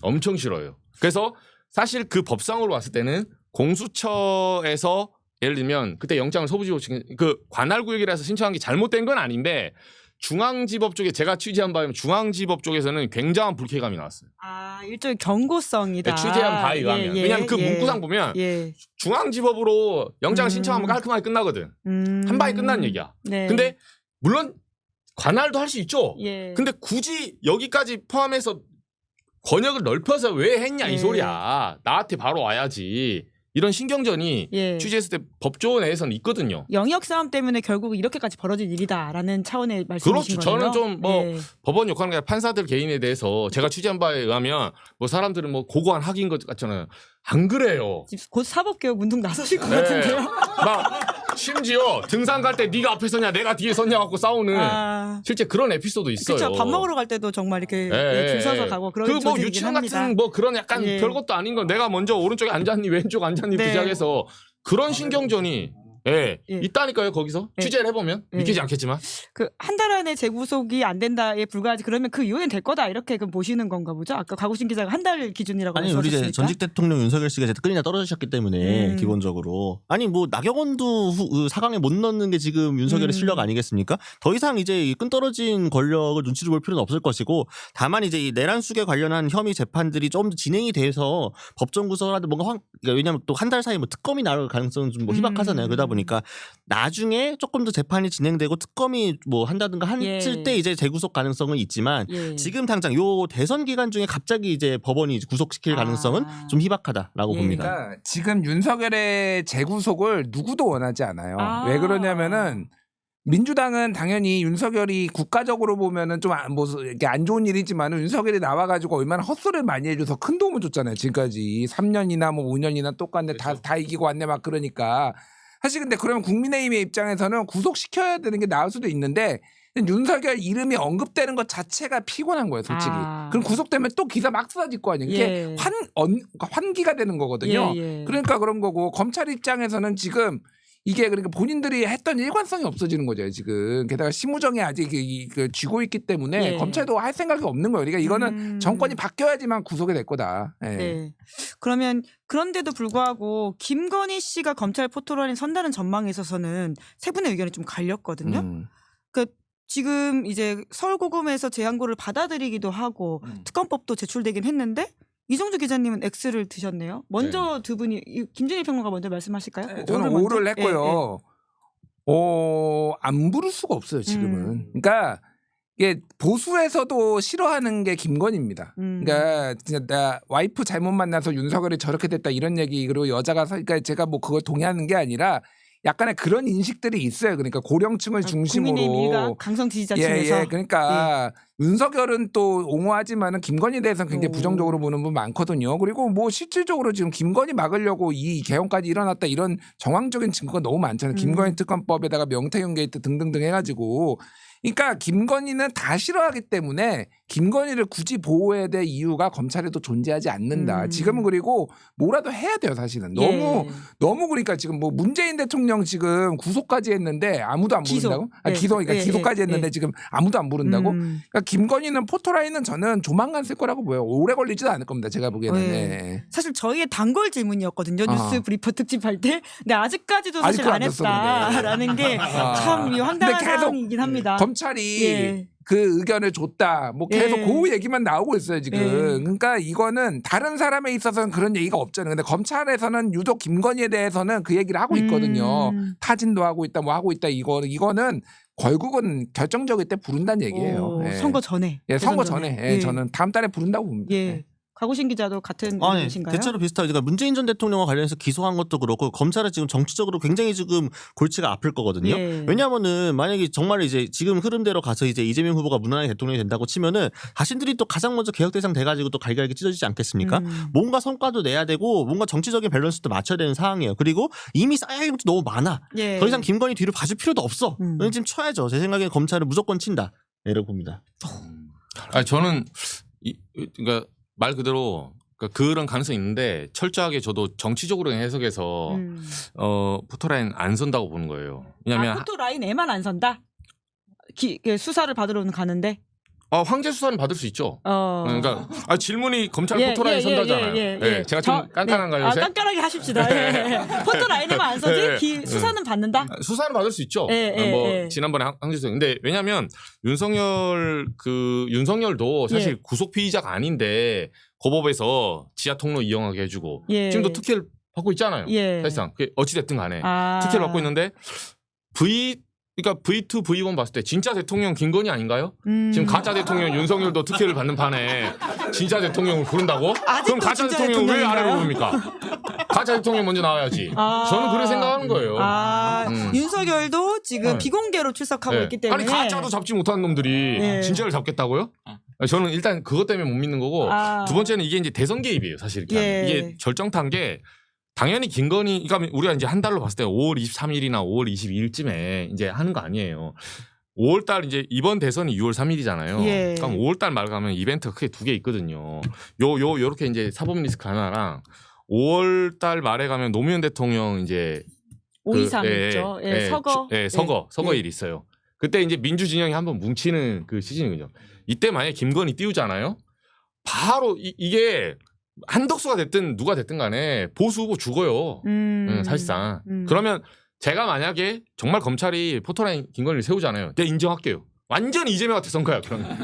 엄청 싫어요. 그래서 사실 그 법상으로 봤을 때는 공수처에서 예를 들면 그때 영장을 서부지법 그 관할구역이라서 신청한 게 잘못된 건 아닌데 중앙지법 쪽에 제가 취재한 바에 중앙지법 쪽에서는 굉장한 불쾌감이 나왔어요. 아, 일종의 경고성이다. 취재한 바에 의하면. 왜냐하면 그 문구상 보면 중앙지법으로 영장을 신청하면 깔끔하게 끝나거든. 한 방에 끝나는 얘기야. 네. 근데 물론 관할도 할 수 있죠. 예. 근데 굳이 여기까지 포함해서 권역을 넓혀서 왜 했냐 이 소리야. 나한테 바로 와야지. 이런 신경전이 취재했을 때 법조 내에서는 있거든요. 영역 싸움 때문에 결국 이렇게까지 벌어질 일이다라는 차원의 말씀이신 그렇죠. 거예요? 저는 좀 뭐 법원 욕하는 게 아니라 판사들 개인에 대해서 제가 취재한 바에 의하면 뭐 사람들은 뭐 고고한 학인 것 같잖아요. 안 그래요. 곧 사법개혁 운동 나서실 것 네. 같은데요? 막 심지어 등산 갈 때 네가 앞에 섰냐 내가 뒤에 섰냐 갖고 싸우는 실제 그런 에피소드 있어요. 그렇죠. 밥 먹으러 갈 때도 정말 이렇게 줄 서서 가고 그런 그 뭐 조직이긴 유치원 합니다. 같은 뭐 그런 약간 별것도 아닌 건 내가 먼저 오른쪽에 앉았니 왼쪽 앉았니 부작해서 그런 신경전이 있다니까요. 거기서 취재를 해보면 믿기지 않겠지만 그 한 달 안에 재구속이 안 된다에 불과하지 그러면 그 이후엔 될 거다 이렇게 그럼 보시는 건가 보죠. 아까 가구신 기자가 한 달 기준이라고 아니 우리 이제 하셨으니까. 전직 대통령 윤석열 씨가 이제 끈이나 떨어지셨기 때문에 기본적으로 아니 뭐 나경원도 4강에 못 넣는 게 지금 윤석열의 실력 아니겠습니까? 더 이상 이제 이 끈 떨어진 권력을 눈치를 볼 필요는 없을 것이고 다만 이제 이 내란숙에 관련한 혐의 재판들이 좀 더 진행이 돼서 법정 구속이라도 뭔가 그러니까 왜냐하면 또 한 달 사이에 뭐 특검이 나올 가능성은 좀 뭐 희박하잖아요. 그러다 보니까 나중에 조금 더 재판이 진행되고 특검이 뭐 한다든가 했을 때 이제 재구속 가능성은 있지만 지금 당장 요 대선 기간 중에 갑자기 이제 법원이 구속시킬 가능성은 좀 희박하다라고 봅니다. 그러니까 지금 윤석열의 재구속을 누구도 원하지 않아요. 왜 그러냐면은 민주당은 당연히 윤석열이 국가적으로 보면은 좀 뭐 이렇게 안 좋은 일이지만은 윤석열이 나와가지고 얼마나 헛소리를 많이 해줘서 큰 도움을 줬잖아요. 지금까지 3년이나 뭐 5년이나 똑같네 다 이기고 왔네 막 그러니까. 사실 근데 그러면 국민의힘의 입장에서는 구속시켜야 되는 게 나을 수도 있는데 윤석열 이름이 언급되는 것 자체가 피곤한 거예요, 솔직히. 그럼 구속되면 또 기사 막 쏟아질 거 아니에요. 이게 환기가 되는 거거든요. 그러니까 그런 거고 검찰 입장에서는 지금 이게 그러니까 본인들이 했던 일관성이 없어지는 거죠, 지금. 게다가 심우정이 아직 쥐고 있기 때문에 검찰도 할 생각이 없는 거예요. 그러니까 이거는 정권이 바뀌어야지만 구속이 될 거다. 그러면 그런데도 불구하고 김건희 씨가 검찰 포토라인 선다는 전망에 있어서는 세 분의 의견이 좀 갈렸거든요. 그러니까 지금 이제 서울고검에서 재항고를 받아들이기도 하고 특검법도 제출되긴 했는데 이정주 기자님은 X를 드셨네요. 먼저 두 분이 김준일 평론가 먼저 말씀하실까요? 저는 O를 했고요. 안 부를 수가 없어요 지금은. 그러니까 이게 보수에서도 싫어하는 게 김건희입니다. 그러니까 진짜 나 와이프 잘못 만나서 윤석열이 저렇게 됐다 이런 얘기 그리고 여자가 그러니까 제가 뭐 그걸 동의하는 게 아니라 약간의 그런 인식들이 있어요. 그러니까 고령층을 중심으로. 국민의힘 일각 강성 지지자층에서. 그러니까 윤석열은 또 옹호하지만은 김건희에 대해서는 굉장히 부정적으로 보는 분 많거든요. 그리고 뭐 실질적으로 지금 김건희 막으려고 이 개헌까지 일어났다 이런 정황적인 증거가 너무 많잖아요. 김건희 특검법에다가 명태균 게이트 등등등 해가지고. 그러니까 김건희는 다 싫어하기 때문에 김건희를 굳이 보호해야 될 이유가 검찰에도 존재하지 않는다. 지금은 그리고 뭐라도 해야 돼요, 사실은. 너무 그러니까 지금 뭐 문재인 대통령 지금 구속까지 했는데 아무도 안 부른다고? 그러니까 기소까지 했는데 지금 아무도 안 부른다고? 그러니까 김건희는 포토라인은 저는 조만간 쓸 거라고 보여요. 오래 걸리지도 않을 겁니다. 제가 보기에는. 사실 저희의 단골 질문이었거든요. 뉴스 브리퍼 특집할 때. 근데 아직까지도 사실 안 했다라는 게 참 황당한 상황이긴 합니다. 검찰이 그 의견을 줬다. 뭐 계속 그 얘기만 나오고 있어요 지금. 그러니까 이거는 다른 사람에 있어서는 그런 얘기가 없잖아요. 근데 검찰에서는 유독 김건희에 대해서는 그 얘기를 하고 있거든요. 타진도 하고 있다, 뭐 하고 있다. 이거는 결국은 결정적일 때 부른다는 얘기예요. 선거 전에. 선거 전에. 저는 다음 달에 부른다고 봅니다. 가구신 기자도 같은 의견이신가요? 대체로 비슷하죠. 그러니까 문재인 전 대통령과 관련해서 기소한 것도 그렇고 검찰은 지금 정치적으로 굉장히 지금 골치가 아플 거거든요. 왜냐하면은 만약에 정말 이제 지금 흐름대로 가서 이제 이재명 후보가 무난하게 대통령이 된다고 치면은 자신들이 또 가장 먼저 개혁 대상 돼가지고 또 갈갈하게 찢어지지 않겠습니까? 뭔가 성과도 내야 되고 뭔가 정치적인 밸런스도 맞춰야 되는 상황이에요. 그리고 이미 쌓여야 할 것도 너무 많아. 더 이상 김건희 뒤로 봐줄 필요도 없어. 지금 쳐야죠. 제 생각에는 검찰은 무조건 친다. 이라고 봅니다. 저는 그러니까 말 그대로 그러니까 그런 가능성이 있는데 철저하게 저도 정치적으로 해석해서 포토라인 안 선다고 보는 거예요. 왜냐하면 포토라인에만 안 선다. 수사를 받으러는 가는데. 황제 수사는 받을 수 있죠. 그러니까 질문이 검찰 포토라인 선다잖아요. 제가 좀 깐깐한가요? 요새? 깐깐하게 하십시다. 포토라인에만 안 서지 수사는 받는다. 수사는 받을 수 있죠. 지난번에 황제 수사. 근데 왜냐하면 윤석열도 사실 구속 피의자가 아닌데 고법에서 지하 통로 이용하게 해주고 지금도 특혜를 받고 있잖아요. 사실상 어찌 됐든 간에 특혜를 받고 있는데 그러니까 V2, V1 봤을 때 진짜 대통령 김건희 아닌가요? 지금 가짜 대통령 윤석열도 특혜를 받는 판에 진짜 대통령을 부른다고? 그럼 가짜 대통령 왜 아래로 부릅니까? 가짜 대통령 먼저 나와야지. 저는 그렇게 생각하는 거예요. 윤석열도 지금 비공개로 출석하고 있기 때문에. 아니 가짜도 잡지 못하는 놈들이 진짜를 잡겠다고요? 저는 일단 그것 때문에 못 믿는 거고 두 번째는 이게 이제 대선 개입이에요. 사실 이게 절정탄 게 당연히 김건희, 그러니까 우리가 이제 한 달로 봤을 때 5월 23일이나 5월 22일쯤에 이제 하는 거 아니에요. 5월 달 이제 이번 대선이 6월 3일이잖아요. 그럼 5월 달 말 가면 이벤트가 크게 두 개 있거든요. 요렇게 이제 사법 리스크 하나랑 5월 달 말에 가면 노무현 대통령 이제 5.23 있죠. 서거일이 있어요. 그때 이제 민주 진영이 한번 뭉치는 그 시즌이거든요. 이때 만약에 김건희 띄우잖아요. 바로 이게 한덕수가 됐든 누가 됐든 간에 보수 후보 죽어요. 사실상. 그러면 제가 만약에 정말 검찰이 포토라인 김건희를 세우잖아요. 내가 인정할게요. 완전히 이재명한테 선 거야. 그러면.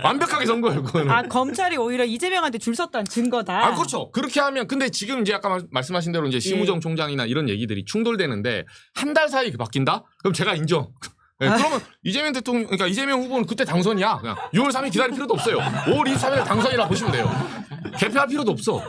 완벽하게 선 거예요. 그거는. 검찰이 오히려 이재명한테 줄 섰다는 증거다. 그렇죠. 그렇게 하면 근데 지금 이제 아까 말씀하신 대로 이제 심우정 총장이나 이런 얘기들이 충돌되는데 한 달 사이 바뀐다? 그럼 제가 인정. 그러면 이재명 대통령, 그러니까 이재명 후보는 그때 당선이야. 그냥 6월 3일 기다릴 필요도 없어요. 5월 23일 당선이라 보시면 돼요. 개표할 필요도 없어.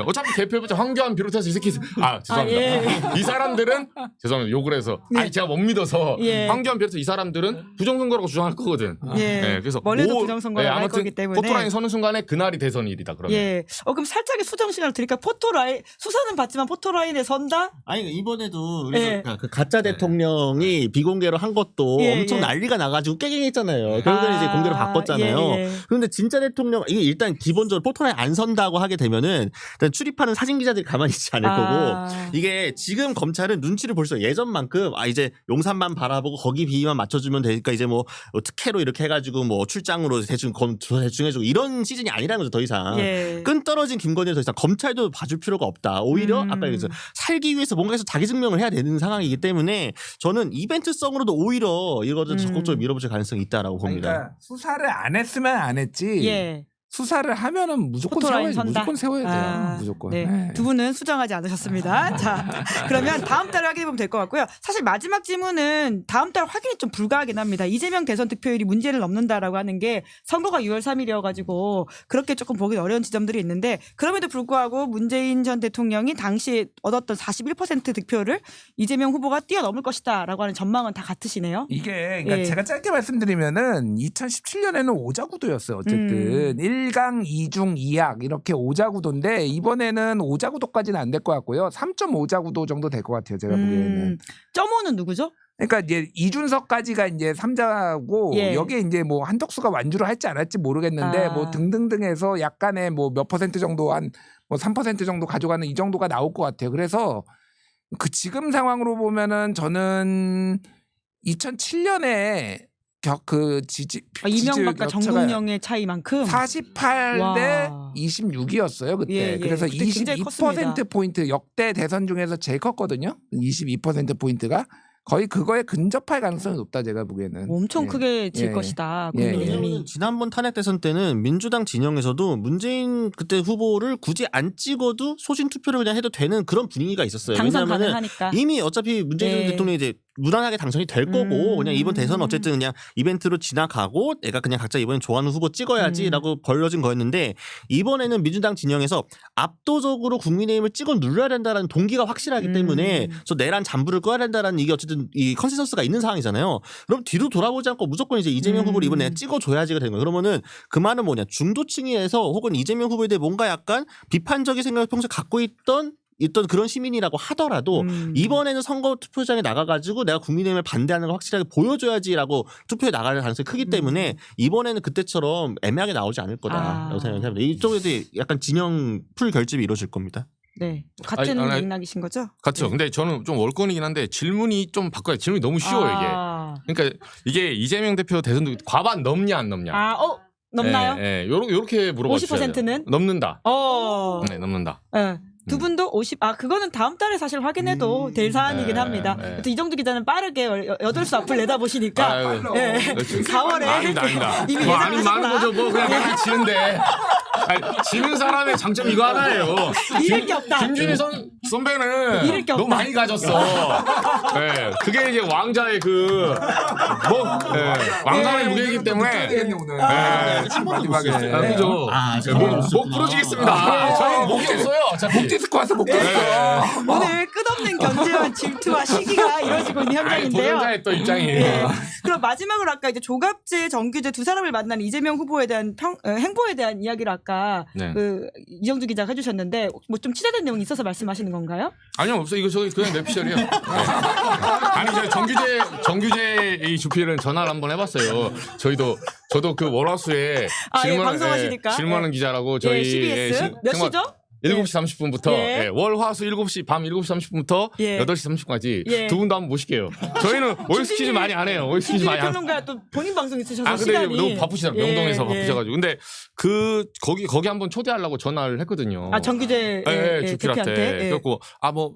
어차피 개표해봤자 황교안 비롯해서 이 새끼, 죄송합니다. 이 사람들은, 죄송합니다. 욕을 해서. 제가 못 믿어서 황교안 비롯해서 이 사람들은 부정선거라고 주장할 거거든. 그래서 원래도 부정선거라고 할 거기 때문에. 포토라인 서는 순간에 그날이 대선일이다. 그러면. 그럼 살짝의 수정 시간을 드릴까? 포토라인, 수사는 받지만 포토라인에 선다? 아니 이번에도 그 가짜 대통령이 비공개로 한 것도 엄청 난리가 나가지고 깨갱했잖아요. 결국에는 이제 공개로 바꿨잖아요. 그런데 진짜 대통령 이게 일단 기본적으로 포토라인 안 선다고 하게 되면은 일단 출입하는 사진 기자들이 가만히 있지 않을 거고 이게 지금 검찰은 눈치를 볼 수 있어요. 예전만큼 이제 용산만 바라보고 거기 비위만 맞춰주면 되니까 이제 뭐 특혜로 이렇게 해가지고 뭐 출장으로 대충 해주고 이런 시즌이 아니라는 거죠. 더 이상 끈 떨어진 김건희를 더 이상 검찰도 봐줄 필요가 없다. 오히려 아까 얘기했죠. 살기 위해서 뭔가 해서 자기 증명을 해야 되는 상황이기 때문에 저는 이벤트성으로도 오히려 이거를 적극적으로 밀어붙일 가능성이 있다라고 봅니다. 그러니까 수사를 안 했으면 안 했지. 수사를 하면은 무조건 세워야지. 무조건 세워야 돼요. 무조건. 두 분은 수정하지 않으셨습니다. 자, 그러면 다음 달에 확인해 보면 될 것 같고요. 사실 마지막 질문은 다음 달 확인이 좀 불가하긴 합니다. 이재명 대선 득표율이 문제를 넘는다라고 하는 게 선거가 6월 3일이어가지고 그렇게 조금 보기 어려운 지점들이 있는데 그럼에도 불구하고 문재인 전 대통령이 당시 얻었던 41% 득표를 이재명 후보가 뛰어넘을 것이다라고 하는 전망은 다 같으시네요. 이게 그러니까 제가 짧게 말씀드리면은 2017년에는 오자구도였어요. 어쨌든 1강, 2중, 2약 이렇게 오자구도인데 이번에는 오자구도까지는 안 될 것 같고요. 3.5자구도 정도 될 것 같아요. 제가 보기에는. 점오는 누구죠? 그러니까 이제 이준석까지가 이제 3자고 여기에 이제 뭐 한덕수가 완주를 할지 안 할지 모르겠는데 뭐 등등등해서 약간의 뭐 몇 퍼센트 정도 한 뭐 3% 정도 가져가는 이 정도가 나올 것 같아요. 그래서 그 지금 상황으로 보면은 저는 2007년에 그 이명박과 정동영의 차이만큼 48대 26이었어요 그때. 그래서 그때 22% 포인트 역대 대선 중에서 제일 컸거든요. 22% 포인트가 거의 그거에 근접할 가능성이 높다 제가 보기에는. 엄청 크게 질 것이다. 국민의힘이. 지난번 탄핵 대선 때는 민주당 진영에서도 문재인 그때 후보를 굳이 안 찍어도 소신 투표를 그냥 해도 되는 그런 분위기가 있었어요. 당선 왜냐하면 가능하니까. 이미 어차피 문재인 대통령이 이제 무난하게 당선이 될 거고 그냥 이번 대선 어쨌든 그냥 이벤트로 지나가고 내가 그냥 각자 이번엔 좋아하는 후보 찍어야지라고 벌려진 거였는데 이번에는 민주당 진영에서 압도적으로 국민의힘을 찍어 눌러야 된다라는 동기가 확실하기 때문에 저 내란 잠부를 꺼야 된다라는 이게 어쨌든 이 컨센서스가 있는 상황이잖아요. 그럼 뒤로 돌아보지 않고 무조건 이제 이재명 후보를 이번에 찍어줘야지가 되는 거예요. 그러면은 그 말은 뭐냐 중도층에서 혹은 이재명 후보에 대해 뭔가 약간 비판적인 생각을 평소에 갖고 있던 있던 그런 시민이라고 하더라도 이번에는 선거 투표장에 나가가지고 내가 국민의힘을 반대하는 걸 확실하게 보여줘야지라고 투표에 나갈 가능성이 크기 때문에 이번에는 그때처럼 애매하게 나오지 않을 거다라고 생각합니다. 이쪽에도 약간 진영 풀 결집이 이루어질 겁니다. 네, 같은 아니, 맥락이신 거죠? 그렇죠. 네. 근데 저는 좀 월권이긴 한데 질문이 좀 바꿔요. 질문이 너무 쉬워요 이게. 그러니까 이게 이재명 대표 대선도 과반 넘냐 안 넘냐. 넘나요? 예, 요렇게 물어봐 주셔야 돼요. 50%는? 넘는다. 네, 넘는다. 두 분도 그거는 다음 달에 사실 확인해도 될 사안이긴 합니다. 또 이정두 기자는 빠르게 여덟 수 앞을 내다보시니까 4월에 아닙니다. 이미 뭐 아니 많은 예상하셨구나. 거죠. 뭐 그냥 맨날 지는데. 아니, 지는 사람의 장점 이거 하나예요. 잃을 게 없다. 김준희 선배는 잃을 게 너무 없다. 많이 가졌어. 네, 그게 이제 왕자의 왕자의 무게이기 때문에. 오늘. 마지막에. 그죠. 목 부러지겠습니다. 저희 목이 없어요. 목 디스크 와서 목 디스크. 오늘 끝없는 견제와 질투와 시기가 이루어지고 있는 현장인데요. 도전자의 또 입장이. 네. 그럼 마지막으로 아까 이제 조갑재, 정규재 두 사람을 만난 이재명 후보에 대한 행보에 대한 이야기를 아까 네. 이정주 기자가 해주셨는데 뭐 좀 취재된 내용이 있어서 말씀하시는 건가요? 아니요 없어 이거 저기 그냥 뇌피셜이에요. 네. 아니 저 정규재 이 주필은 전화를 한번 해봤어요. 저도 그 월화수에 방송하시니까. 질문하는 기자라고 저희 CBS 몇 시죠? 7시 30분부터 월화수 7시 밤 7시 30분부터 8시 30분까지 두 분도 한번 모실게요. 저희는 OX 퀴즈 많이 안 해요. OX 퀴즈 많이 안 해요. 평론가 또 본인 방송 있으셔서 근데 시간이 너무 바쁘시더라고요. 명동에서 바쁘셔가지고. 근데 거기 한번 초대하려고 전화를 했거든요. 정규재 주필한테. 대표한테. 그래갖고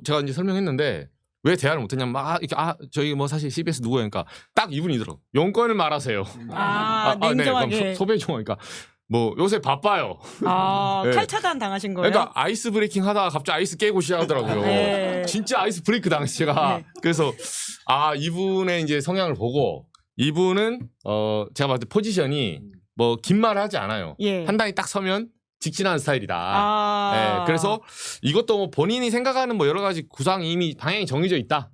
제가 이제 설명했는데 왜 대화를 못했냐면 이렇게 저희 뭐 사실 CBS 누구예요? 그러니까 딱 이분이더라고. 용건을 말하세요. 냉정하게. 네, 소배 좀 하니까. 뭐 요새 바빠요. 네. 칼차단 당하신 거예요? 그러니까 아이스 브레이킹 하다가 갑자기 아이스 깨고 시작하더라고요. 네. 진짜 아이스 브레이크 당시 제가. 네. 그래서 이분의 이제 성향을 보고 이분은 제가 봤을 때 포지션이 뭐 긴 말을 하지 않아요. 판단이 딱 서면 직진하는 스타일이다. 네, 그래서 이것도 뭐 본인이 생각하는 뭐 여러 가지 구상이 이미 방향이 정해져 있다.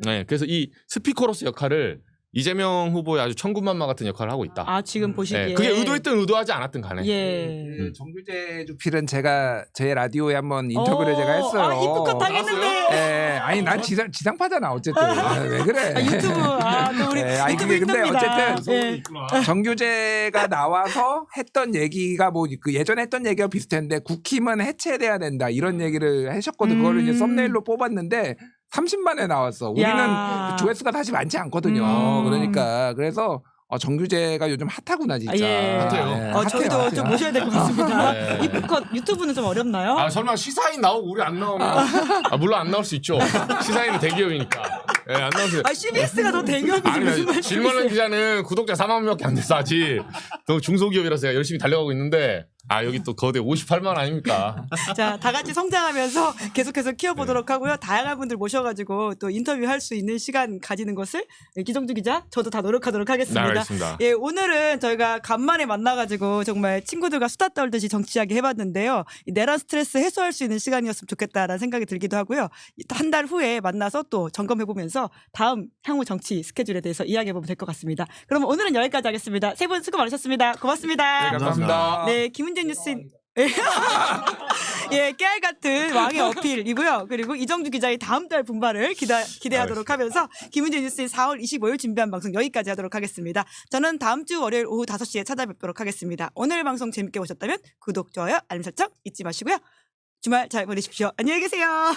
네, 그래서 이 스피커로서 역할을 이재명 후보의 아주 천군만마 같은 역할을 하고 있다. 지금 보시기에. 네, 그게 의도했든 의도하지 않았든 간에. 그 정규재 주필은 제가 제 라디오에 한번 인터뷰를 제가 했어요. 입국컷 당했는데. 아니 난 지상파잖아 어쨌든. 왜 그래? 유튜브. 또 우리 유튜브 근데 힘듭니다. 어쨌든 정규재가 나와서 했던 얘기가 뭐 그 예전에 했던 얘기가 비슷했는데 국힘은 해체돼야 된다 이런 얘기를 하셨거든. 그거를 이제 썸네일로 뽑았는데 30만에 나왔어. 우리는 조회수가 사실 많지 않거든요. 그러니까 그래서 정규재가 요즘 핫하구나 진짜. 핫해요. 저희도 좀 모셔야 될 것 같습니다. 입국컷 유튜브는 좀 어렵나요? 설마 시사인 나오고 우리 안 나오면 물론 안 나올 수 있죠. 시사인은 대기업이니까. 안 나올 수. CBS가 더 대기업이지 무슨 말씀이세요? 질문하는 기자는 구독자 4만 명밖에 안 돼서 아직 또 중소기업이라서 제가 열심히 달려가고 있는데 여기 또 거대 58만 아닙니까? 자, 다 같이 성장하면서 계속해서 키워보도록 하고요. 다양한 분들 모셔가지고 또 인터뷰할 수 있는 시간 가지는 것을 기정주 기자, 저도 다 노력하도록 하겠습니다. 네, 알겠습니다. 오늘은 저희가 간만에 만나가지고 정말 친구들과 수다 떨듯이 정치 이야기 해봤는데요. 이 내란 스트레스 해소할 수 있는 시간이었으면 좋겠다라는 생각이 들기도 하고요. 한 달 후에 만나서 또 점검해보면서 다음 향후 정치 스케줄에 대해서 이야기해보면 될 것 같습니다. 그럼 오늘은 여기까지 하겠습니다. 세 분 수고 많으셨습니다. 고맙습니다. 네, 감사합니다. 네, 김은재 뉴스인. 깨알 같은 왕의 어필이고요. 그리고 이정주 기자의 다음 달 분발을 기대하도록 하면서 김은재 뉴스인 4월 25일 준비한 방송 여기까지 하도록 하겠습니다. 저는 다음 주 월요일 오후 5시에 찾아뵙도록 하겠습니다. 오늘 방송 재밌게 보셨다면 구독, 좋아요, 알림 설정 잊지 마시고요. 주말 잘 보내십시오. 안녕히 계세요.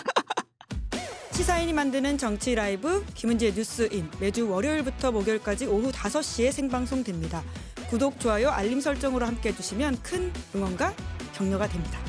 시사인이 만드는 정치 라이브 김은지의 뉴스인 매주 월요일부터 목요일까지 오후 5시에 생방송됩니다. 구독, 좋아요, 알림 설정으로 함께해 주시면 큰 응원과 격려가 됩니다.